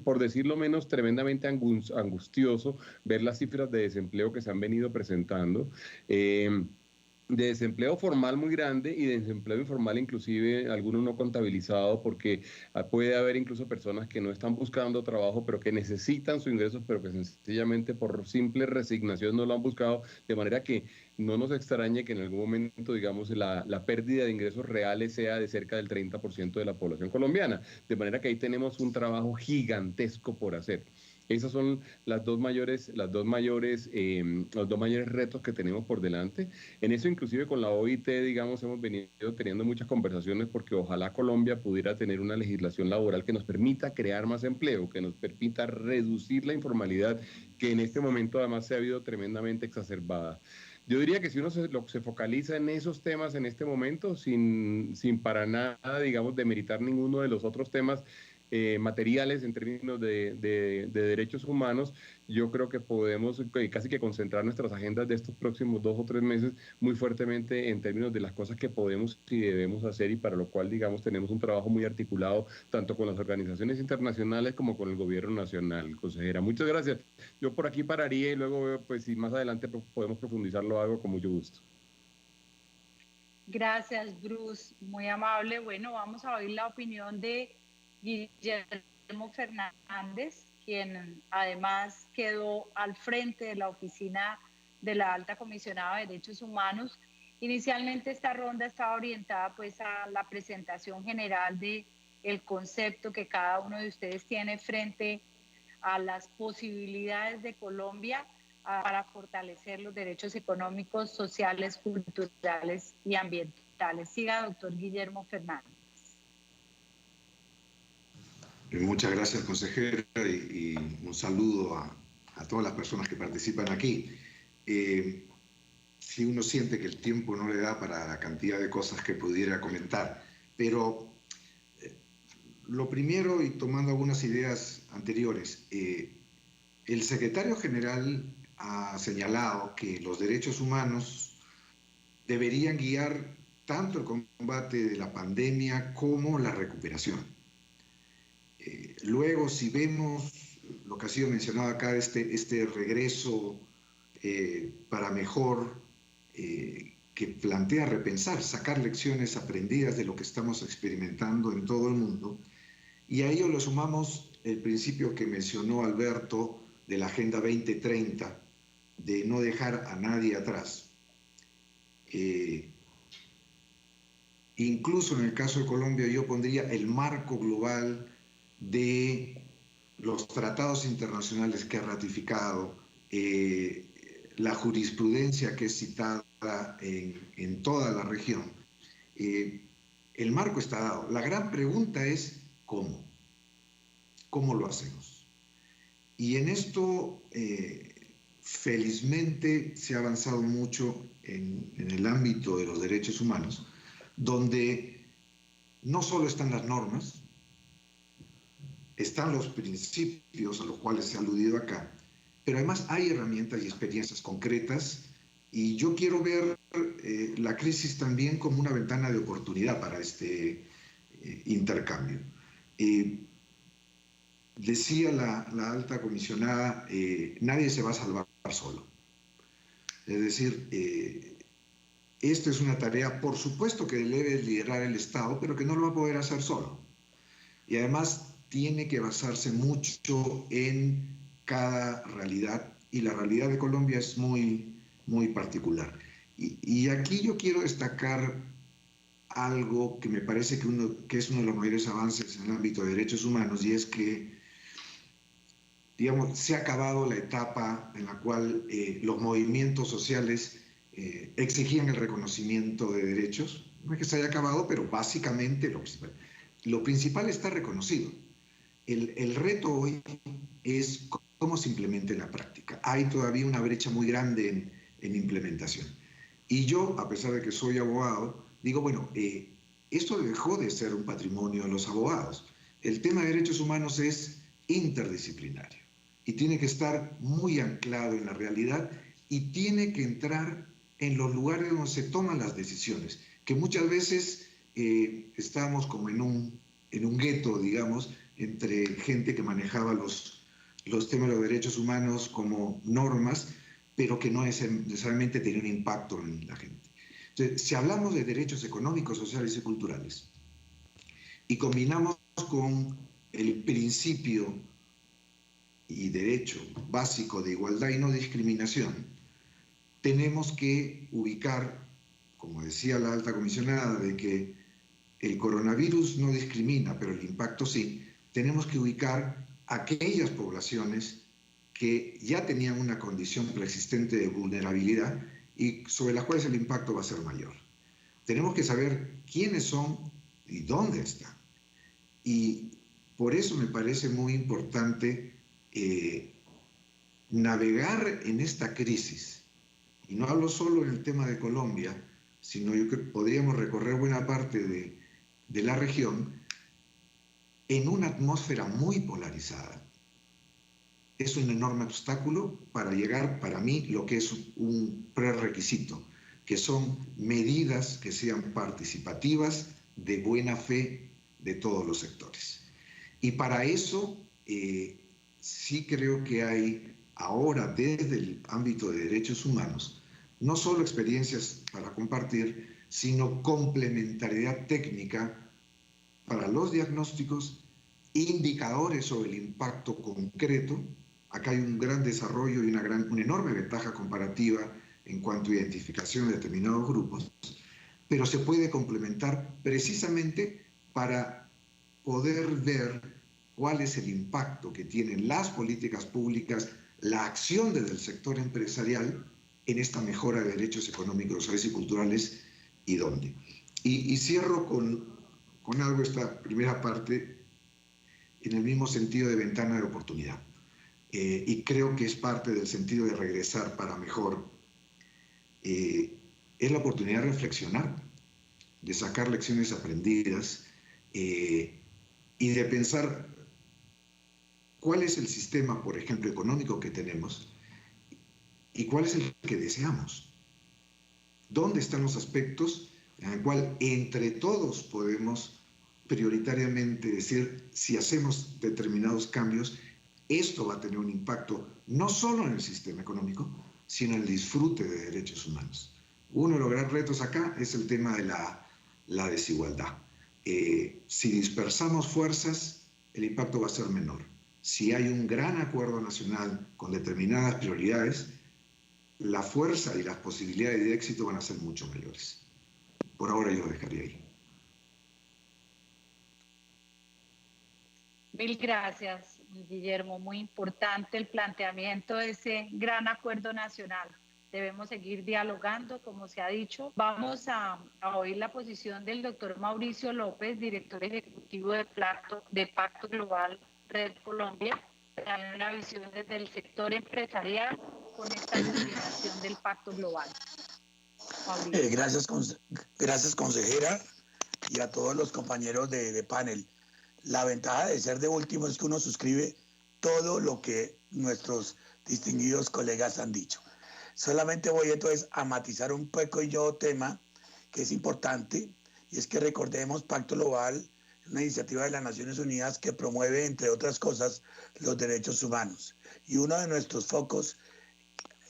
F: por decirlo menos, tremendamente angustioso ver las cifras de desempleo que se han venido presentando. De desempleo formal muy grande y de desempleo informal inclusive algunos no contabilizados, porque puede haber incluso personas que no están buscando trabajo pero que necesitan sus ingresos, pero que sencillamente por simple resignación no lo han buscado, de manera que no nos extrañe que en algún momento, digamos, la pérdida de ingresos reales sea de cerca del 30% de la población colombiana, de manera que ahí tenemos un trabajo gigantesco por hacer. Esos son los dos mayores retos que tenemos por delante. En eso, inclusive con la OIT, digamos, hemos venido teniendo muchas conversaciones, porque ojalá Colombia pudiera tener una legislación laboral que nos permita crear más empleo, que nos permita reducir la informalidad, que en este momento además se ha habido tremendamente exacerbada. Yo diría que si uno se focaliza en esos temas en este momento, sin para nada, digamos, demeritar ninguno de los otros temas materiales en términos de derechos humanos, yo creo que podemos casi que concentrar nuestras agendas de estos próximos 2 o 3 meses muy fuertemente en términos de las cosas que podemos y debemos hacer, y para lo cual, digamos, tenemos un trabajo muy articulado tanto con las organizaciones internacionales como con el gobierno nacional. Consejera, muchas gracias. Yo por aquí pararía y luego, pues, si más adelante podemos profundizarlo, hago con mucho gusto.
A: Gracias, Bruce, muy amable. Bueno, vamos a oír la opinión de Guillermo Fernández, quien además quedó al frente de la oficina de la Alta Comisionada de Derechos Humanos. Inicialmente esta ronda estaba orientada, pues, a la presentación general de el concepto que cada uno de ustedes tiene frente a las posibilidades de Colombia para fortalecer los derechos económicos, sociales, culturales y ambientales. Siga, doctor Guillermo Fernández.
G: Muchas gracias, consejera, y un saludo a todas las personas que participan aquí. Si uno siente que el tiempo no le da para la cantidad de cosas que pudiera comentar, pero lo primero, y tomando algunas ideas anteriores, el secretario general ha señalado que los derechos humanos deberían guiar tanto el combate de la pandemia como la recuperación. Luego, si vemos lo que ha sido mencionado acá, este regreso para mejor, que plantea repensar, sacar lecciones aprendidas de lo que estamos experimentando en todo el mundo, y a ello le sumamos el principio que mencionó Alberto de la Agenda 2030, de no dejar a nadie atrás. Incluso en el caso de Colombia yo pondría el marco global de los tratados internacionales que ha ratificado, la jurisprudencia que es citada en toda la región. El marco está dado. La gran pregunta es ¿cómo? ¿Cómo lo hacemos? Y en esto, felizmente, se ha avanzado mucho en el ámbito de los derechos humanos, donde no solo están las normas, están los principios a los cuales se ha aludido acá, pero además hay herramientas y experiencias concretas, y yo quiero ver la crisis también como una ventana de oportunidad para este intercambio. Decía la alta comisionada, nadie se va a salvar solo. Es decir, esta es una tarea, por supuesto, que debe liderar el Estado, pero que no lo va a poder hacer solo. Y además tiene que basarse mucho en cada realidad, y la realidad de Colombia es muy, muy particular. Y aquí yo quiero destacar algo que me parece que es uno de los mayores avances en el ámbito de derechos humanos, y es que, digamos, se ha acabado la etapa en la cual los movimientos sociales exigían el reconocimiento de derechos. No es que se haya acabado, pero básicamente lo principal está reconocido. El reto hoy es cómo se implementa en la práctica. Hay todavía una brecha muy grande en implementación. Y yo, a pesar de que soy abogado, digo, bueno, esto dejó de ser un patrimonio de los abogados. El tema de derechos humanos es interdisciplinario y tiene que estar muy anclado en la realidad, y tiene que entrar en los lugares donde se toman las decisiones, que muchas veces estamos como en un gueto, digamos, entre gente que manejaba los temas de los derechos humanos como normas, pero que no necesariamente tenía un impacto en la gente. Entonces, si hablamos de derechos económicos, sociales y culturales, y combinamos con el principio y derecho básico de igualdad y no discriminación, tenemos que ubicar, como decía la alta comisionada, de que el coronavirus no discrimina, pero el impacto sí. Tenemos que ubicar aquellas poblaciones que ya tenían una condición preexistente de vulnerabilidad y sobre las cuales el impacto va a ser mayor. Tenemos que saber quiénes son y dónde están. Y por eso me parece muy importante navegar en esta crisis. Y no hablo solo en el tema de Colombia, sino yo creo que podríamos recorrer buena parte de la región en una atmósfera muy polarizada. Es un enorme obstáculo para llegar, para mí, lo que es un prerequisito, que son medidas que sean participativas, de buena fe de todos los sectores. Y para eso sí creo que hay ahora, desde el ámbito de derechos humanos, no solo experiencias para compartir, sino complementariedad técnica para los diagnósticos, indicadores sobre el impacto concreto. Acá hay un gran desarrollo y una enorme ventaja comparativa en cuanto a identificación de determinados grupos, pero se puede complementar precisamente para poder ver cuál es el impacto que tienen las políticas públicas, la acción desde el sector empresarial en esta mejora de derechos económicos, sociales y culturales, y dónde. Y cierro con algo, esta primera parte, en el mismo sentido de ventana de oportunidad. Y creo que es parte del sentido de regresar para mejor. Es la oportunidad de reflexionar, de sacar lecciones aprendidas y de pensar cuál es el sistema, por ejemplo, económico que tenemos y cuál es el que deseamos. ¿Dónde están los aspectos en el cual entre todos podemos prioritariamente decir, si hacemos determinados cambios, esto va a tener un impacto no solo en el sistema económico, sino en el disfrute de derechos humanos. Uno de los grandes retos acá es el tema de la desigualdad. Si dispersamos fuerzas, el impacto va a ser menor. Si hay un gran acuerdo nacional con determinadas prioridades, la fuerza y las posibilidades de éxito van a ser mucho mayores. Por ahora yo lo dejaría ahí.
A: Mil gracias, Guillermo. Muy importante el planteamiento de ese gran acuerdo nacional. Debemos seguir dialogando, como se ha dicho. Vamos a oír la posición del doctor Mauricio López, director ejecutivo de Pacto Global Red Colombia, también una visión desde el sector empresarial con esta coordinación del Pacto Global.
H: Gracias, consejera, y a todos los compañeros de panel. La ventaja de ser de último es que uno suscribe todo lo que nuestros distinguidos colegas han dicho. Solamente voy entonces a matizar un pequeño tema que es importante, y es que recordemos Pacto Global, una iniciativa de las Naciones Unidas que promueve, entre otras cosas, los derechos humanos. Y uno de nuestros focos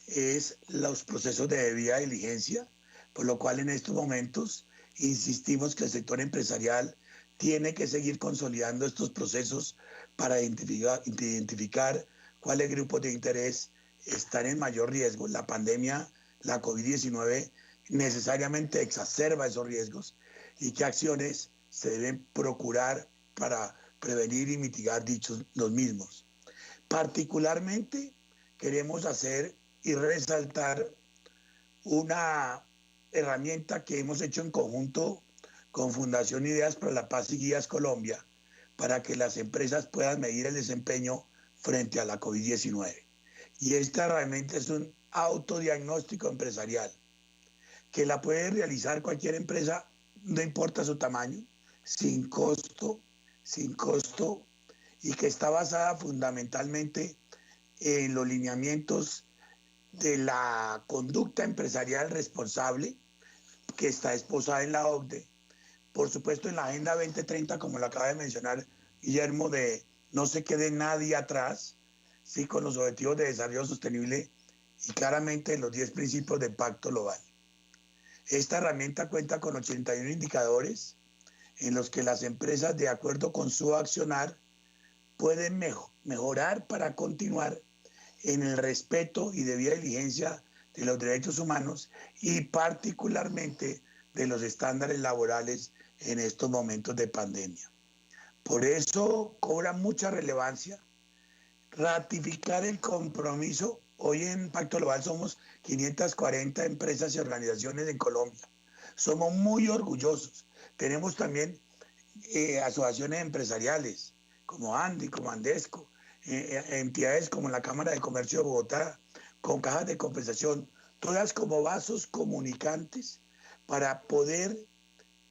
H: es los procesos de debida diligencia, por lo cual en estos momentos insistimos que el sector empresarial tiene que seguir consolidando estos procesos para identificar cuáles grupos de interés están en mayor riesgo. La pandemia, la COVID-19, necesariamente exacerba esos riesgos y qué acciones se deben procurar para prevenir y mitigar los mismos. Particularmente queremos hacer y resaltar una herramienta que hemos hecho en conjunto con Fundación Ideas para la Paz y Guías Colombia, para que las empresas puedan medir el desempeño frente a la COVID-19. Y esta herramienta es un autodiagnóstico empresarial, que la puede realizar cualquier empresa, no importa su tamaño, sin costo, y que está basada fundamentalmente en los lineamientos de la conducta empresarial responsable, que está esposada en la OCDE, por supuesto en la Agenda 2030, como lo acaba de mencionar Guillermo, de no se quede nadie atrás, sí, con los objetivos de desarrollo sostenible y claramente los 10 principios del Pacto Global. Esta herramienta cuenta con 81 indicadores en los que las empresas, de acuerdo con su accionar, pueden mejorar para continuar en el respeto y debida diligencia de los derechos humanos y particularmente de los estándares laborales en estos momentos de pandemia. Por eso cobra mucha relevancia ratificar el compromiso. Hoy en Pacto Global somos 540 empresas y organizaciones en Colombia. Somos muy orgullosos. Tenemos también asociaciones empresariales como ANDI, como Andesco, entidades como la Cámara de Comercio de Bogotá, con cajas de compensación, todas como vasos comunicantes para poder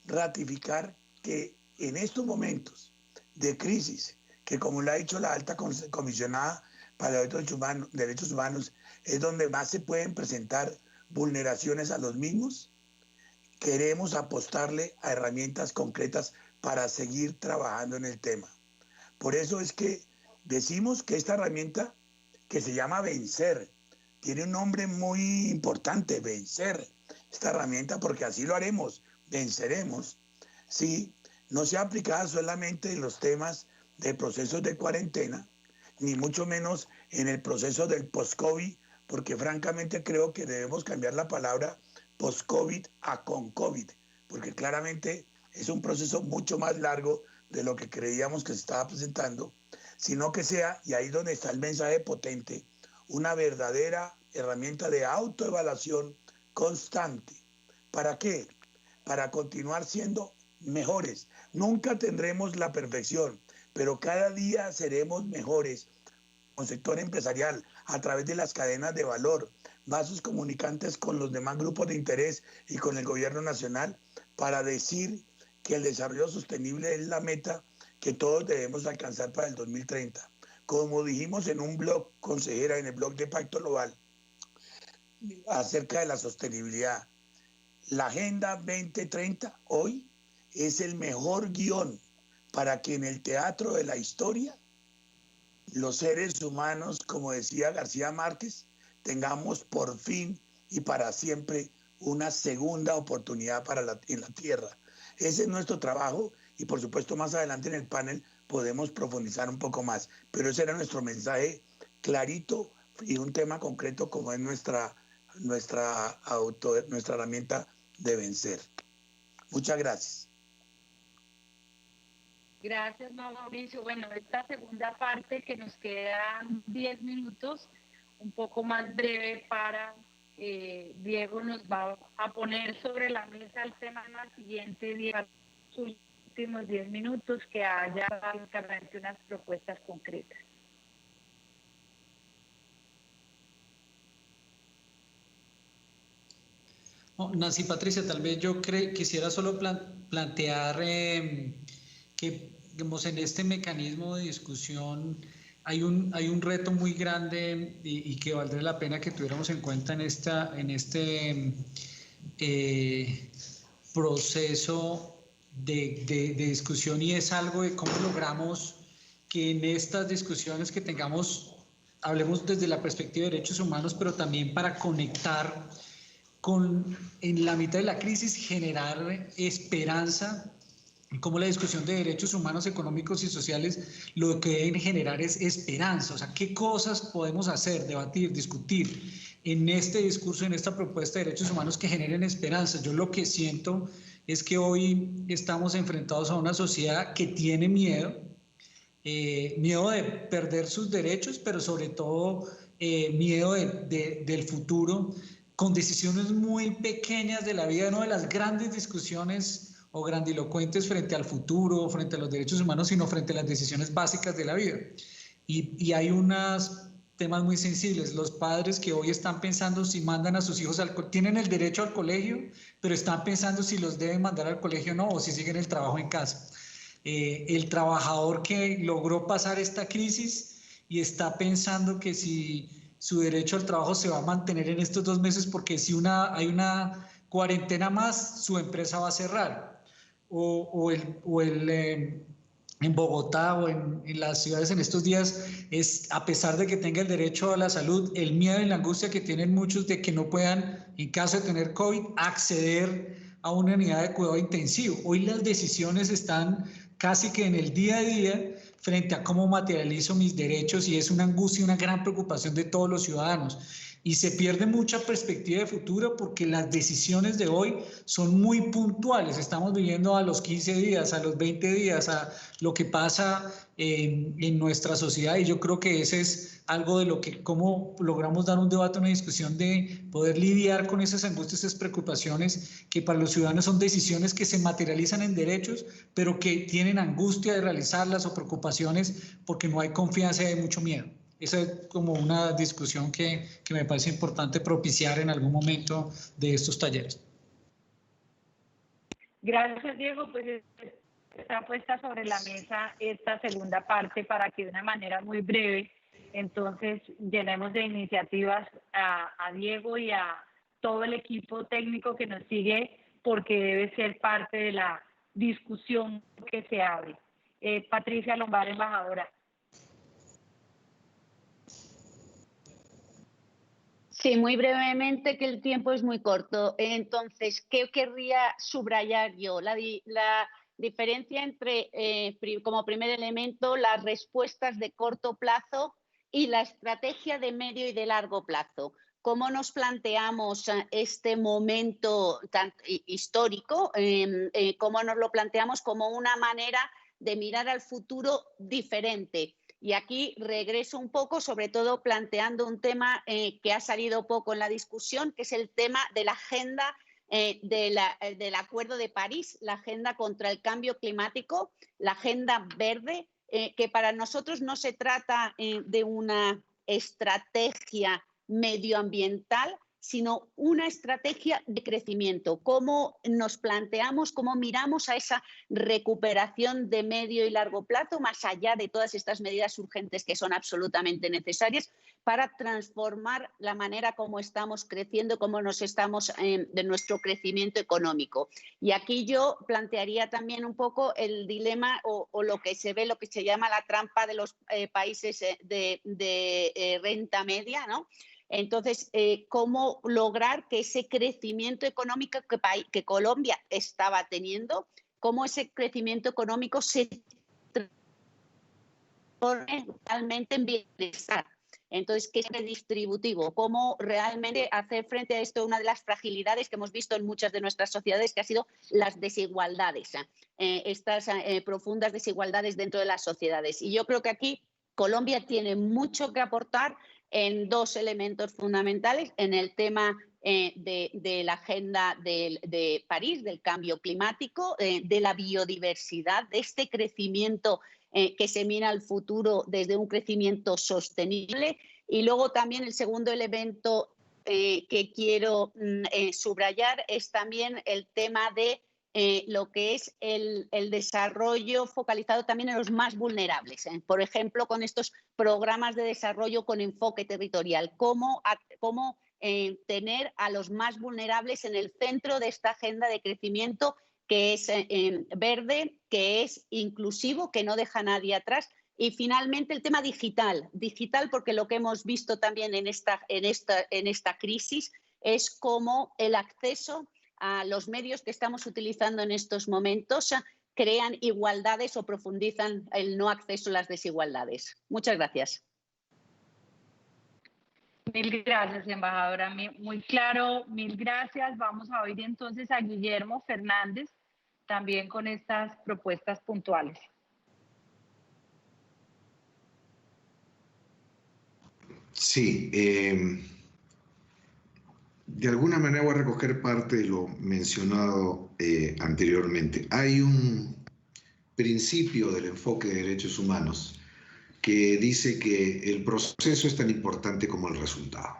H: ratificar que en estos momentos de crisis, que como lo ha dicho la alta comisionada para los derechos humanos, es donde más se pueden presentar vulneraciones a los mismos, queremos apostarle a herramientas concretas para seguir trabajando en el tema. Por eso es que decimos que esta herramienta, que se llama Vencer, tiene un nombre muy importante, Vencer, esta herramienta, porque así lo haremos, venceremos, sí, no sea aplicada solamente en los temas de procesos de cuarentena, ni mucho menos en el proceso del post-COVID, porque francamente creo que debemos cambiar la palabra post-COVID a con COVID, porque claramente es un proceso mucho más largo de lo que creíamos que se estaba presentando, sino que sea, y ahí es donde está el mensaje potente, una verdadera herramienta de autoevaluación constante. ¿Para qué? Para continuar siendo mejores. Nunca tendremos la perfección, pero cada día seremos mejores con sector empresarial a través de las cadenas de valor, vasos comunicantes con los demás grupos de interés y con el gobierno nacional para decir que el desarrollo sostenible es la meta que todos debemos alcanzar para el 2030. Como dijimos en un blog, consejera, en el blog de Pacto Global, acerca de la sostenibilidad, La Agenda 2030 hoy es el mejor guión para que en el teatro de la historia los seres humanos, como decía García Márquez, tengamos por fin y para siempre una segunda oportunidad en la Tierra. Ese es nuestro trabajo y por supuesto más adelante en el panel podemos profundizar un poco más, pero ese era nuestro mensaje clarito y un tema concreto como es nuestra herramienta de vencer. Muchas gracias.
A: Gracias, Mauricio. Bueno, esta segunda parte que nos quedan 10 minutos, un poco más breve para Diego nos va a poner sobre la mesa el tema más siguiente, Diego, sus últimos 10 minutos, que haya básicamente unas propuestas concretas.
B: Oh, Nancy Patricia, tal vez yo quisiera solo plantear que, digamos, en este mecanismo de discusión hay un reto muy grande y que valdría la pena que tuviéramos en cuenta en este proceso de discusión, y es algo de cómo logramos que en estas discusiones que tengamos, hablemos desde la perspectiva de derechos humanos, pero también para conectar en la mitad de la crisis, generar esperanza, como la discusión de derechos humanos, económicos y sociales lo que deben generar es esperanza. O sea, ¿qué cosas podemos hacer, debatir, discutir en este discurso, en esta propuesta de derechos humanos que generen esperanza? Yo lo que siento es que hoy estamos enfrentados a una sociedad que tiene miedo de perder sus derechos, pero sobre todo miedo del futuro, con decisiones muy pequeñas de la vida, no de las grandes discusiones o grandilocuentes frente al futuro, frente a los derechos humanos, sino frente a las decisiones básicas de la vida. Y hay unos temas muy sensibles. Los padres que hoy están pensando si mandan a sus hijos tienen el derecho al colegio, pero están pensando si los deben mandar al colegio o no, o si siguen el trabajo en casa. El trabajador que logró pasar esta crisis y está pensando que si su derecho al trabajo se va a mantener en estos 2 meses, porque si hay una cuarentena más, su empresa va a cerrar. En Bogotá o en las ciudades en estos días, a pesar de que tenga el derecho a la salud, el miedo y la angustia que tienen muchos de que no puedan, en caso de tener COVID, acceder a una unidad de cuidado intensivo. Hoy las decisiones están casi que en el día a día frente a cómo materializo mis derechos, y es una angustia y una gran preocupación de todos los ciudadanos. Y se pierde mucha perspectiva de futuro porque las decisiones de hoy son muy puntuales. Estamos viviendo a los 15 días, a los 20 días, a lo que pasa en nuestra sociedad, y yo creo que ese es algo de lo que, cómo logramos dar un debate, una discusión de poder lidiar con esas angustias, esas preocupaciones que para los ciudadanos son decisiones que se materializan en derechos, pero que tienen angustia de realizarlas o preocupaciones porque no hay confianza y hay mucho miedo. Esa es como una discusión que me parece importante propiciar en algún momento de estos talleres.
A: Gracias, Diego. Pues está puesta sobre la mesa esta segunda parte para que de una manera muy breve, entonces, llenemos de iniciativas a Diego y a todo el equipo técnico que nos sigue, porque debe ser parte de la discusión que se abre. Patricia Lombard, embajadora.
C: Sí, muy brevemente, que el tiempo es muy corto. Entonces, ¿qué querría subrayar yo? La diferencia entre, como primer elemento, las respuestas de corto plazo y la estrategia de medio y de largo plazo. ¿Cómo nos planteamos este momento tan histórico? ¿Cómo nos lo planteamos como una manera de mirar al futuro diferente? Y aquí regreso un poco, sobre todo planteando un tema que ha salido poco en la discusión, que es el tema de la agenda del Acuerdo de París, la agenda contra el cambio climático, la agenda verde, que para nosotros no se trata de una estrategia medioambiental, sino una estrategia de crecimiento. Cómo nos planteamos, cómo miramos a esa recuperación de medio y largo plazo, más allá de todas estas medidas urgentes que son absolutamente necesarias para transformar la manera como estamos creciendo, cómo nos estamos de nuestro crecimiento económico. Y aquí yo plantearía también un poco el dilema o lo que se ve, lo que se llama la trampa de los países de renta media, ¿no? Entonces, ¿cómo lograr que ese crecimiento económico que Colombia estaba teniendo, cómo ese crecimiento económico se transforme realmente en bienestar? Entonces, ¿qué es redistributivo? ¿Cómo realmente hacer frente a esto? Una de las fragilidades que hemos visto en muchas de nuestras sociedades, que ha sido las desigualdades, estas profundas desigualdades dentro de las sociedades. Y yo creo que aquí Colombia tiene mucho que aportar en dos elementos fundamentales, en el tema de la agenda de París, del cambio climático, de la biodiversidad, de este crecimiento que se mira al futuro desde un crecimiento sostenible. Y luego también el segundo elemento que quiero subrayar es también el tema de lo que es el desarrollo focalizado también en los más vulnerables. Por ejemplo, con estos programas de desarrollo con enfoque territorial. Cómo tener a los más vulnerables en el centro de esta agenda de crecimiento que es verde, que es inclusivo, que no deja a nadie atrás. Y finalmente el tema digital, porque lo que hemos visto también en esta crisis es cómo el acceso a los medios que estamos utilizando en estos momentos crean igualdades o profundizan el no acceso a las desigualdades. Muchas gracias.
A: Mil gracias, embajadora. Muy claro, mil gracias. Vamos a oír entonces a Guillermo Fernández también con estas propuestas puntuales.
G: Sí, de alguna manera voy a recoger parte de lo mencionado anteriormente. Hay un principio del enfoque de derechos humanos que dice que el proceso es tan importante como el resultado.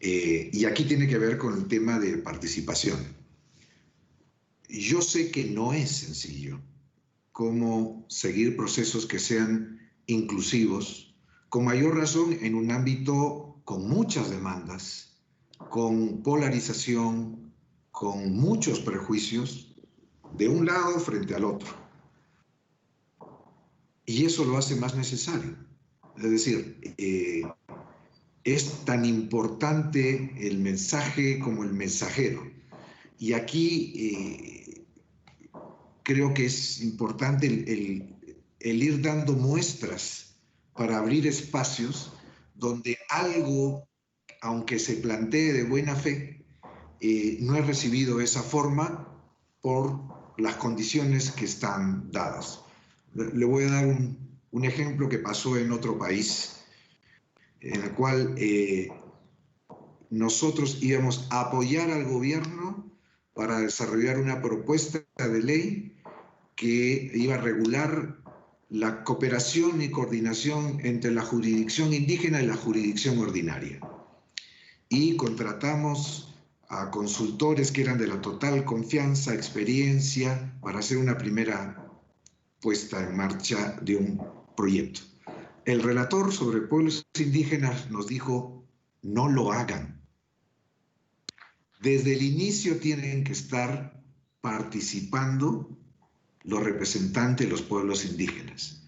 G: Y aquí tiene que ver con el tema de participación. Yo sé que no es sencillo cómo seguir procesos que sean inclusivos, con mayor razón en un ámbito con muchas demandas, con polarización, con muchos prejuicios, de un lado frente al otro. Y eso lo hace más necesario. Es decir, es tan importante el mensaje como el mensajero. Y aquí creo que es importante el ir dando muestras para abrir espacios donde algo, aunque se plantee de buena fe, no es recibido de esa forma por las condiciones que están dadas. Le voy a dar un ejemplo que pasó en otro país, en el cual nosotros íbamos a apoyar al gobierno para desarrollar una propuesta de ley que iba a regular la cooperación y coordinación entre la jurisdicción indígena y la jurisdicción ordinaria. Y contratamos a consultores que eran de la total confianza, experiencia, para hacer una primera puesta en marcha de un proyecto. El relator sobre pueblos indígenas nos dijo, no lo hagan. Desde el inicio tienen que estar participando los representantes de los pueblos indígenas.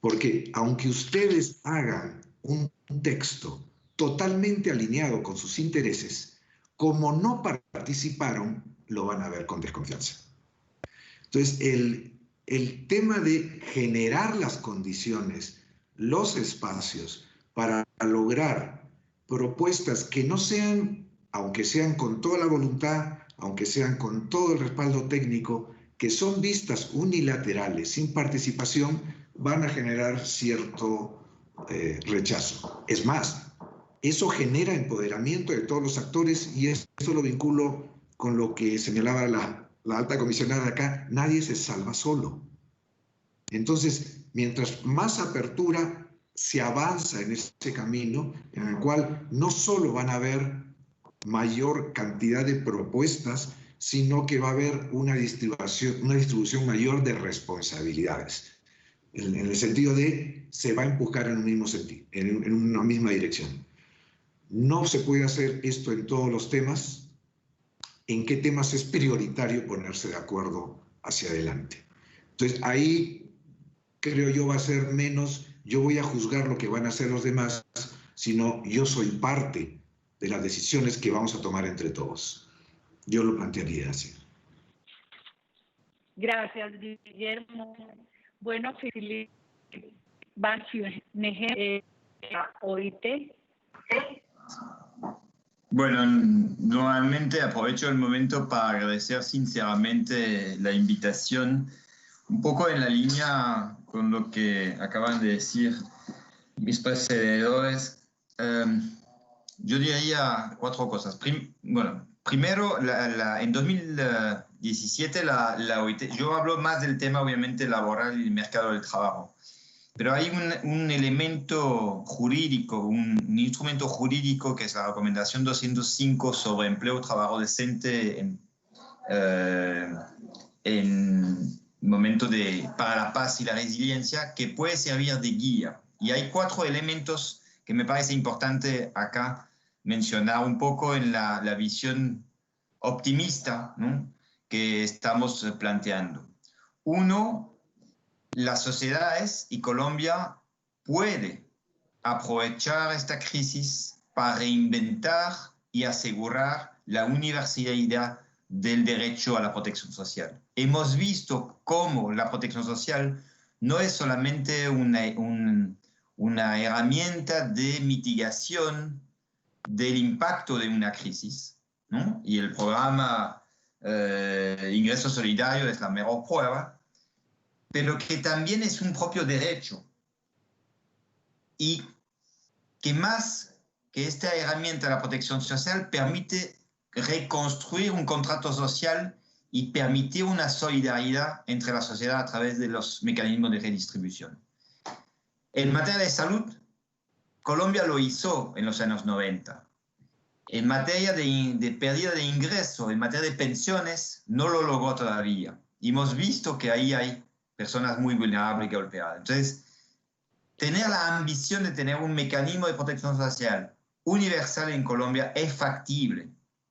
G: Porque aunque ustedes hagan un texto totalmente alineado con sus intereses, como no participaron, lo van a ver con desconfianza. Entonces, el tema de generar las condiciones, los espacios para lograr propuestas que no sean, aunque sean con toda la voluntad, aunque sean con todo el respaldo técnico, que son vistas unilaterales, sin participación, van a generar cierto rechazo. Es más, eso genera empoderamiento de todos los actores y eso lo vinculo con lo que señalaba la alta comisionada de acá, nadie se salva solo. Entonces, mientras más apertura se avanza en ese camino, en el cual no solo van a haber mayor cantidad de propuestas, sino que va a haber una distribución mayor de responsabilidades, en el sentido de se va a empujar en un mismo sentido, en una misma dirección. No se puede hacer esto en todos los temas. ¿En qué temas es prioritario ponerse de acuerdo hacia adelante? Entonces, ahí creo yo va a ser menos, yo voy a juzgar lo que van a hacer los demás, sino yo soy parte de las decisiones que vamos a tomar entre todos. Yo lo plantearía así.
A: Gracias, Guillermo. Bueno, Filipe, oíste.
E: Bueno, nuevamente aprovecho el momento para agradecer sinceramente la invitación, un poco en la línea con lo que acaban de decir mis precededores. Yo diría 4 cosas. Primero, en 2017 la OIT, yo hablo más del tema obviamente laboral y el mercado del trabajo, pero hay un elemento jurídico, un instrumento jurídico que es la recomendación 205 sobre empleo y trabajo decente en momento para la paz y la resiliencia, que puede servir de guía. Y hay 4 elementos que me parece importante acá mencionar un poco en la visión optimista, ¿no?, que estamos planteando. Uno, las sociedades y Colombia puede aprovechar esta crisis para reinventar y asegurar la universalidad del derecho a la protección social. Hemos visto cómo la protección social no es solamente una herramienta de mitigación del impacto de una crisis, ¿no? Y el programa Ingreso Solidario es la mejor prueba, pero que también es un propio derecho y que más que esta herramienta de la protección social permite reconstruir un contrato social y permitir una solidaridad entre la sociedad a través de los mecanismos de redistribución. En materia de salud, Colombia lo hizo en los años 90. En materia de pérdida de ingresos, en materia de pensiones, no lo logró todavía. Y hemos visto que ahí hay personas muy vulnerables y golpeadas. Entonces, tener la ambición de tener un mecanismo de protección social universal en Colombia es factible.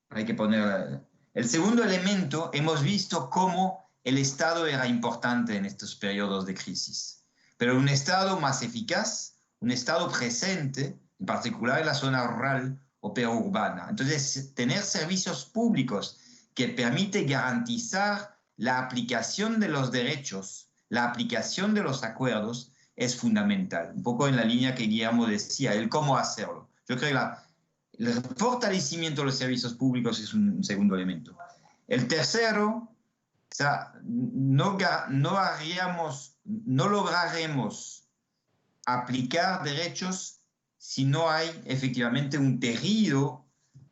E: Hay que poner. El segundo elemento, hemos visto cómo el Estado era importante en estos periodos de crisis. Pero un Estado más eficaz, un Estado presente, en particular en la zona rural o periurbana. Entonces, tener servicios públicos que permiten garantizar la aplicación de los derechos, la aplicación de los acuerdos, es fundamental. Un poco en la línea que Guillermo decía, el cómo hacerlo. Yo creo que el fortalecimiento de los servicios públicos es un segundo elemento. El tercero, o sea, no lograremos aplicar derechos si no hay efectivamente un tejido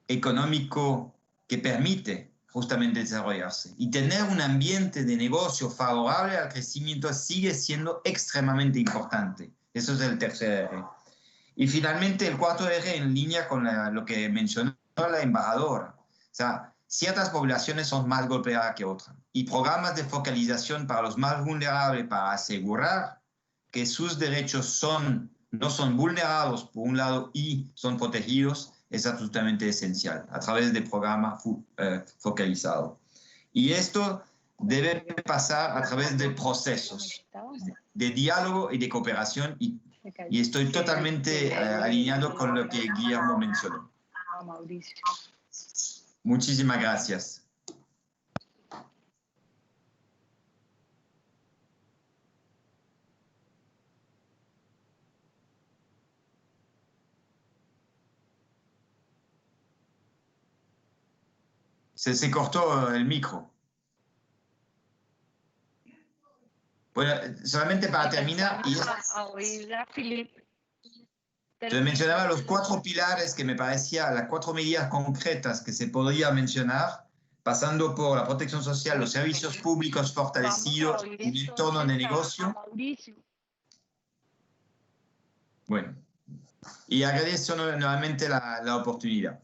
E: económico que permite justamente desarrollarse. Y tener un ambiente de negocio favorable al crecimiento sigue siendo extremadamente importante. Eso es el tercer R. Y finalmente el cuarto R, en línea con lo que mencionó la embajadora. O sea, ciertas poblaciones son más golpeadas que otras. Y programas de focalización para los más vulnerables, para asegurar que sus derechos no son vulnerados por un lado y son protegidos, es absolutamente esencial, a través de programas focalizados. Y esto debe pasar a través de procesos de diálogo y de cooperación, y estoy totalmente alineado con lo que Guillermo mencionó. Muchísimas gracias. Se cortó el micro. Bueno, solamente para terminar, yo mencionaba los 4 pilares que me parecía, las 4 medidas concretas que se podría mencionar, pasando por la protección social, los servicios públicos fortalecidos, un entorno de negocio. Bueno, y agradezco nuevamente la oportunidad.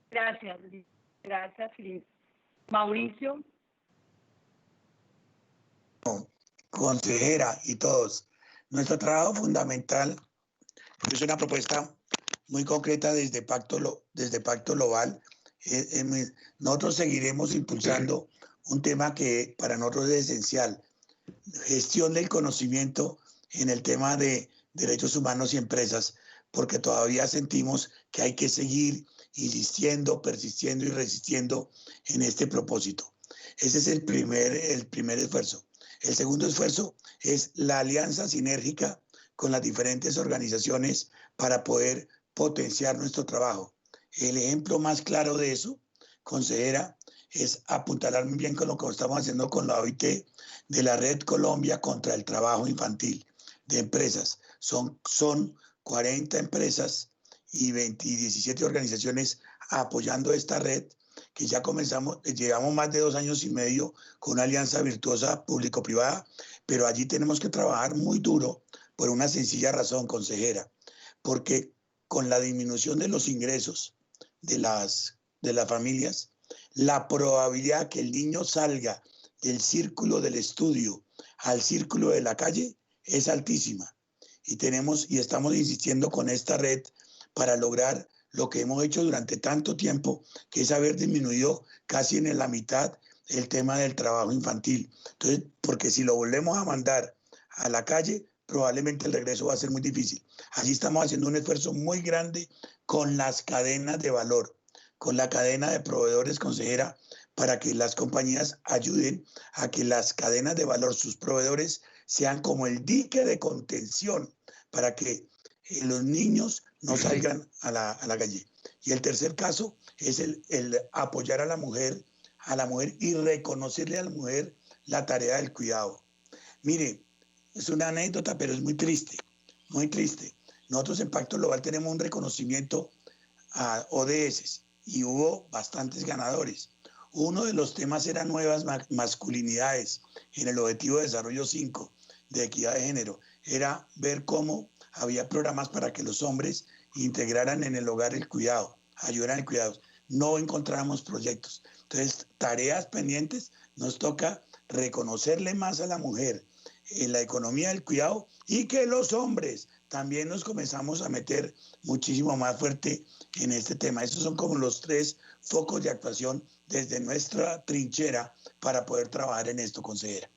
A: Gracias, gracias, Filipe. Mauricio.
H: Consejera y todos, nuestro trabajo fundamental es una propuesta muy concreta desde Pacto Global. Nosotros seguiremos impulsando un tema que para nosotros es esencial, gestión del conocimiento en el tema de derechos humanos y empresas, porque todavía sentimos que hay que seguir insistiendo, persistiendo y resistiendo en este propósito. Ese es el primer esfuerzo. El segundo esfuerzo es la alianza sinérgica con las diferentes organizaciones para poder potenciar nuestro trabajo. El ejemplo más claro de eso, consejera, es apuntalar muy bien con lo que estamos haciendo con la OIT de la Red Colombia contra el Trabajo Infantil de Empresas. Son 40 empresas y 17 organizaciones apoyando esta red, que ya llevamos más de 2 años y medio con una alianza virtuosa público-privada, pero allí tenemos que trabajar muy duro por una sencilla razón, consejera, porque con la disminución de los ingresos de las familias, la probabilidad que el niño salga del círculo del estudio al círculo de la calle es altísima. Y estamos insistiendo con esta red para lograr lo que hemos hecho durante tanto tiempo, que es haber disminuido casi en la mitad el tema del trabajo infantil. Entonces, porque si lo volvemos a mandar a la calle, probablemente el regreso va a ser muy difícil. Allí estamos haciendo un esfuerzo muy grande con las cadenas de valor, con la cadena de proveedores, consejera, para que las compañías ayuden a que las cadenas de valor, sus proveedores, sean como el dique de contención para que los niños no salgan a la calle. Y el tercer caso es el apoyar a la mujer y reconocerle a la mujer la tarea del cuidado. Mire, es una anécdota, pero es muy triste, muy triste. Nosotros en Pacto Global tenemos un reconocimiento a ODS y hubo bastantes ganadores. Uno de los temas era nuevas masculinidades en el Objetivo de Desarrollo 5 de Equidad de Género. Era ver cómo había programas para que los hombres integraran en el hogar el cuidado, ayudaran al cuidado. No encontramos proyectos. Entonces, tareas pendientes, nos toca reconocerle más a la mujer en la economía del cuidado y que los hombres también nos comenzamos a meter muchísimo más fuerte en este tema. Esos son como los 3 focos de actuación desde nuestra trinchera para poder trabajar en esto, consejera.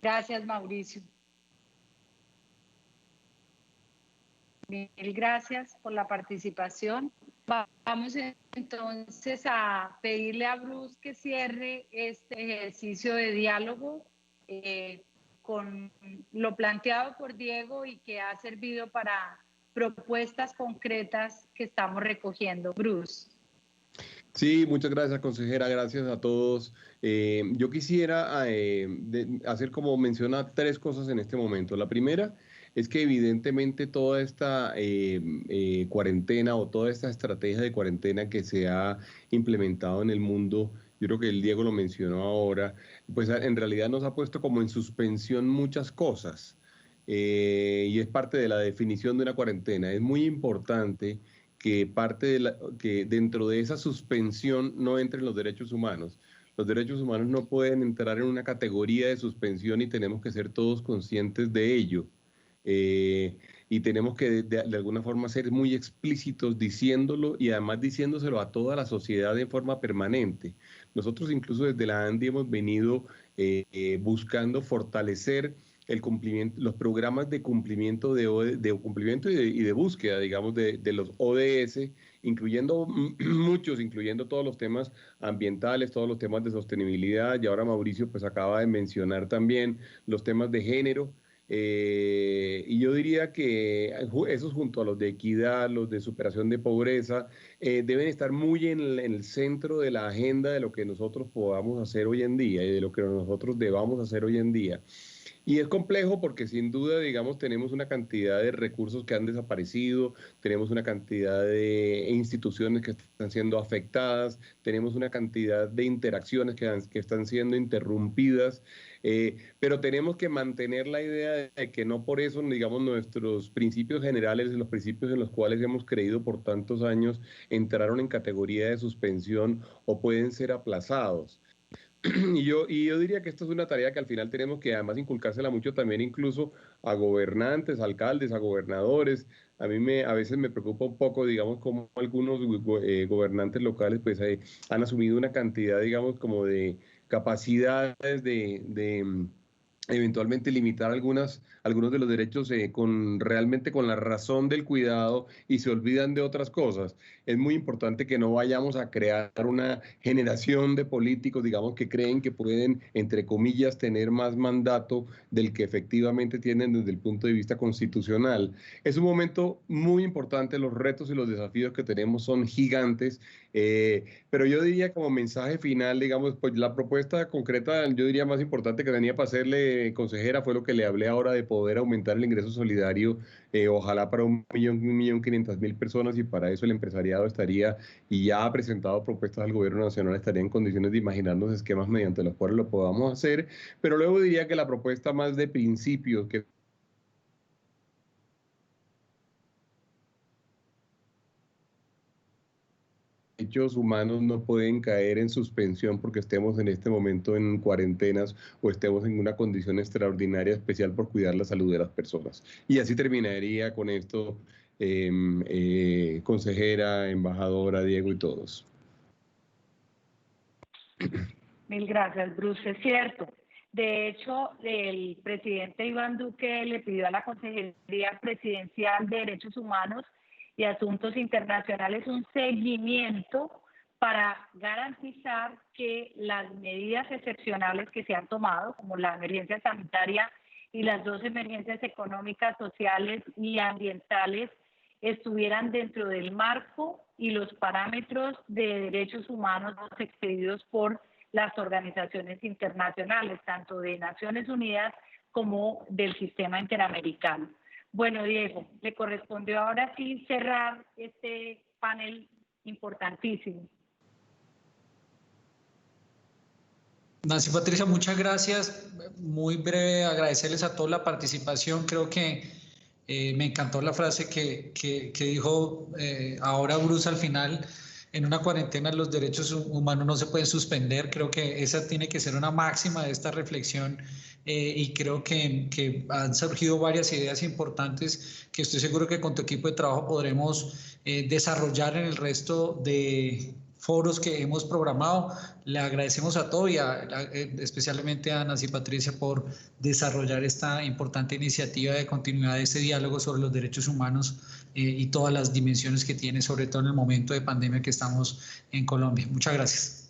A: Gracias, Mauricio. Mil gracias por la participación. Vamos entonces a pedirle a Bruce que cierre este ejercicio de diálogo con lo planteado por Diego y que ha servido para propuestas concretas que estamos recogiendo. Bruce.
F: Sí, muchas gracias, consejera. Gracias a todos. Yo quisiera hacer como menciona 3 cosas en este momento. La primera es que evidentemente toda esta cuarentena o toda esta estrategia de cuarentena que se ha implementado en el mundo, yo creo que el Diego lo mencionó ahora, pues en realidad nos ha puesto como en suspensión muchas cosas y es parte de la definición de una cuarentena. Es muy importante que que dentro de esa suspensión no entren los derechos humanos. Los derechos humanos no pueden entrar en una categoría de suspensión y tenemos que ser todos conscientes de ello. Y tenemos que de alguna forma ser muy explícitos diciéndolo y además diciéndoselo a toda la sociedad de forma permanente. Nosotros incluso desde la ANDI hemos venido buscando fortalecer el cumplimiento, los programas de cumplimiento de cumplimiento y de búsqueda, digamos, de los ODS, incluyendo muchos, incluyendo todos los temas ambientales, todos los temas de sostenibilidad, y ahora Mauricio pues acaba de mencionar también los temas de género. Y yo diría que esos junto a los de equidad, los de superación de pobreza, deben estar muy en el centro de la agenda de lo que nosotros podamos hacer hoy en día y de lo que nosotros debamos hacer hoy en día. Y es complejo porque sin duda, digamos, tenemos una cantidad de recursos que han desaparecido, tenemos una cantidad de instituciones que están siendo afectadas, tenemos una cantidad de interacciones que están siendo interrumpidas, pero tenemos que mantener la idea de que no por eso, digamos, nuestros principios generales, los principios en los cuales hemos creído por tantos años, entraron en categoría de suspensión o pueden ser aplazados. Y yo diría que esta es una tarea que al final tenemos que además inculcársela mucho también incluso a gobernantes, alcaldes, a gobernadores. A veces me preocupa un poco, digamos, como algunos gobernantes locales pues han asumido una cantidad, digamos, como de capacidades de eventualmente limitar algunos de los derechos realmente con la razón del cuidado y se olvidan de otras cosas. Es muy importante que no vayamos a crear una generación de políticos, digamos, que creen que pueden, entre comillas, tener más mandato del que efectivamente tienen desde el punto de vista constitucional. Es un momento muy importante, los retos y los desafíos que tenemos son gigantes, pero yo diría como mensaje final, digamos, pues la propuesta concreta, yo diría más importante que tenía para hacerle, consejera, fue lo que le hablé ahora de poder aumentar el ingreso solidario, ojalá para 1.500.000 personas, y para eso el empresariado estaría, y ya ha presentado propuestas al gobierno nacional, estaría en condiciones de imaginarnos esquemas mediante los cuales lo podamos hacer, pero luego diría que la propuesta más de principios que derechos humanos no pueden caer en suspensión porque estemos en este momento en cuarentenas o estemos en una condición extraordinaria especial por cuidar la salud de las personas. Y así terminaría con esto, consejera, embajadora, Diego y todos.
A: Mil gracias, Bruce. Es cierto. De hecho, el presidente Iván Duque le pidió a la Consejería Presidencial de Derechos Humanos y Asuntos Internacionales un seguimiento para garantizar que las medidas excepcionales que se han tomado, como la emergencia sanitaria y las 2 emergencias económicas, sociales y ambientales, estuvieran dentro del marco y los parámetros de derechos humanos expedidos por las organizaciones internacionales, tanto de Naciones Unidas como del sistema interamericano. Bueno, Diego, le correspondió ahora sí cerrar este panel importantísimo.
B: Nancy Patricia, muchas gracias. Muy breve, agradecerles a todos la participación. Creo que me encantó la frase que dijo ahora Bruce al final. En una cuarentena los derechos humanos no se pueden suspender. Creo que esa tiene que ser una máxima de esta reflexión, y creo que han surgido varias ideas importantes que estoy seguro que con tu equipo de trabajo podremos desarrollar en el resto de foros que hemos programado. Le agradecemos a todos y especialmente a Nancy Patricia por desarrollar esta importante iniciativa de continuidad de este diálogo sobre los derechos humanos y todas las dimensiones que tiene, sobre todo en el momento de pandemia que estamos en Colombia. Muchas gracias.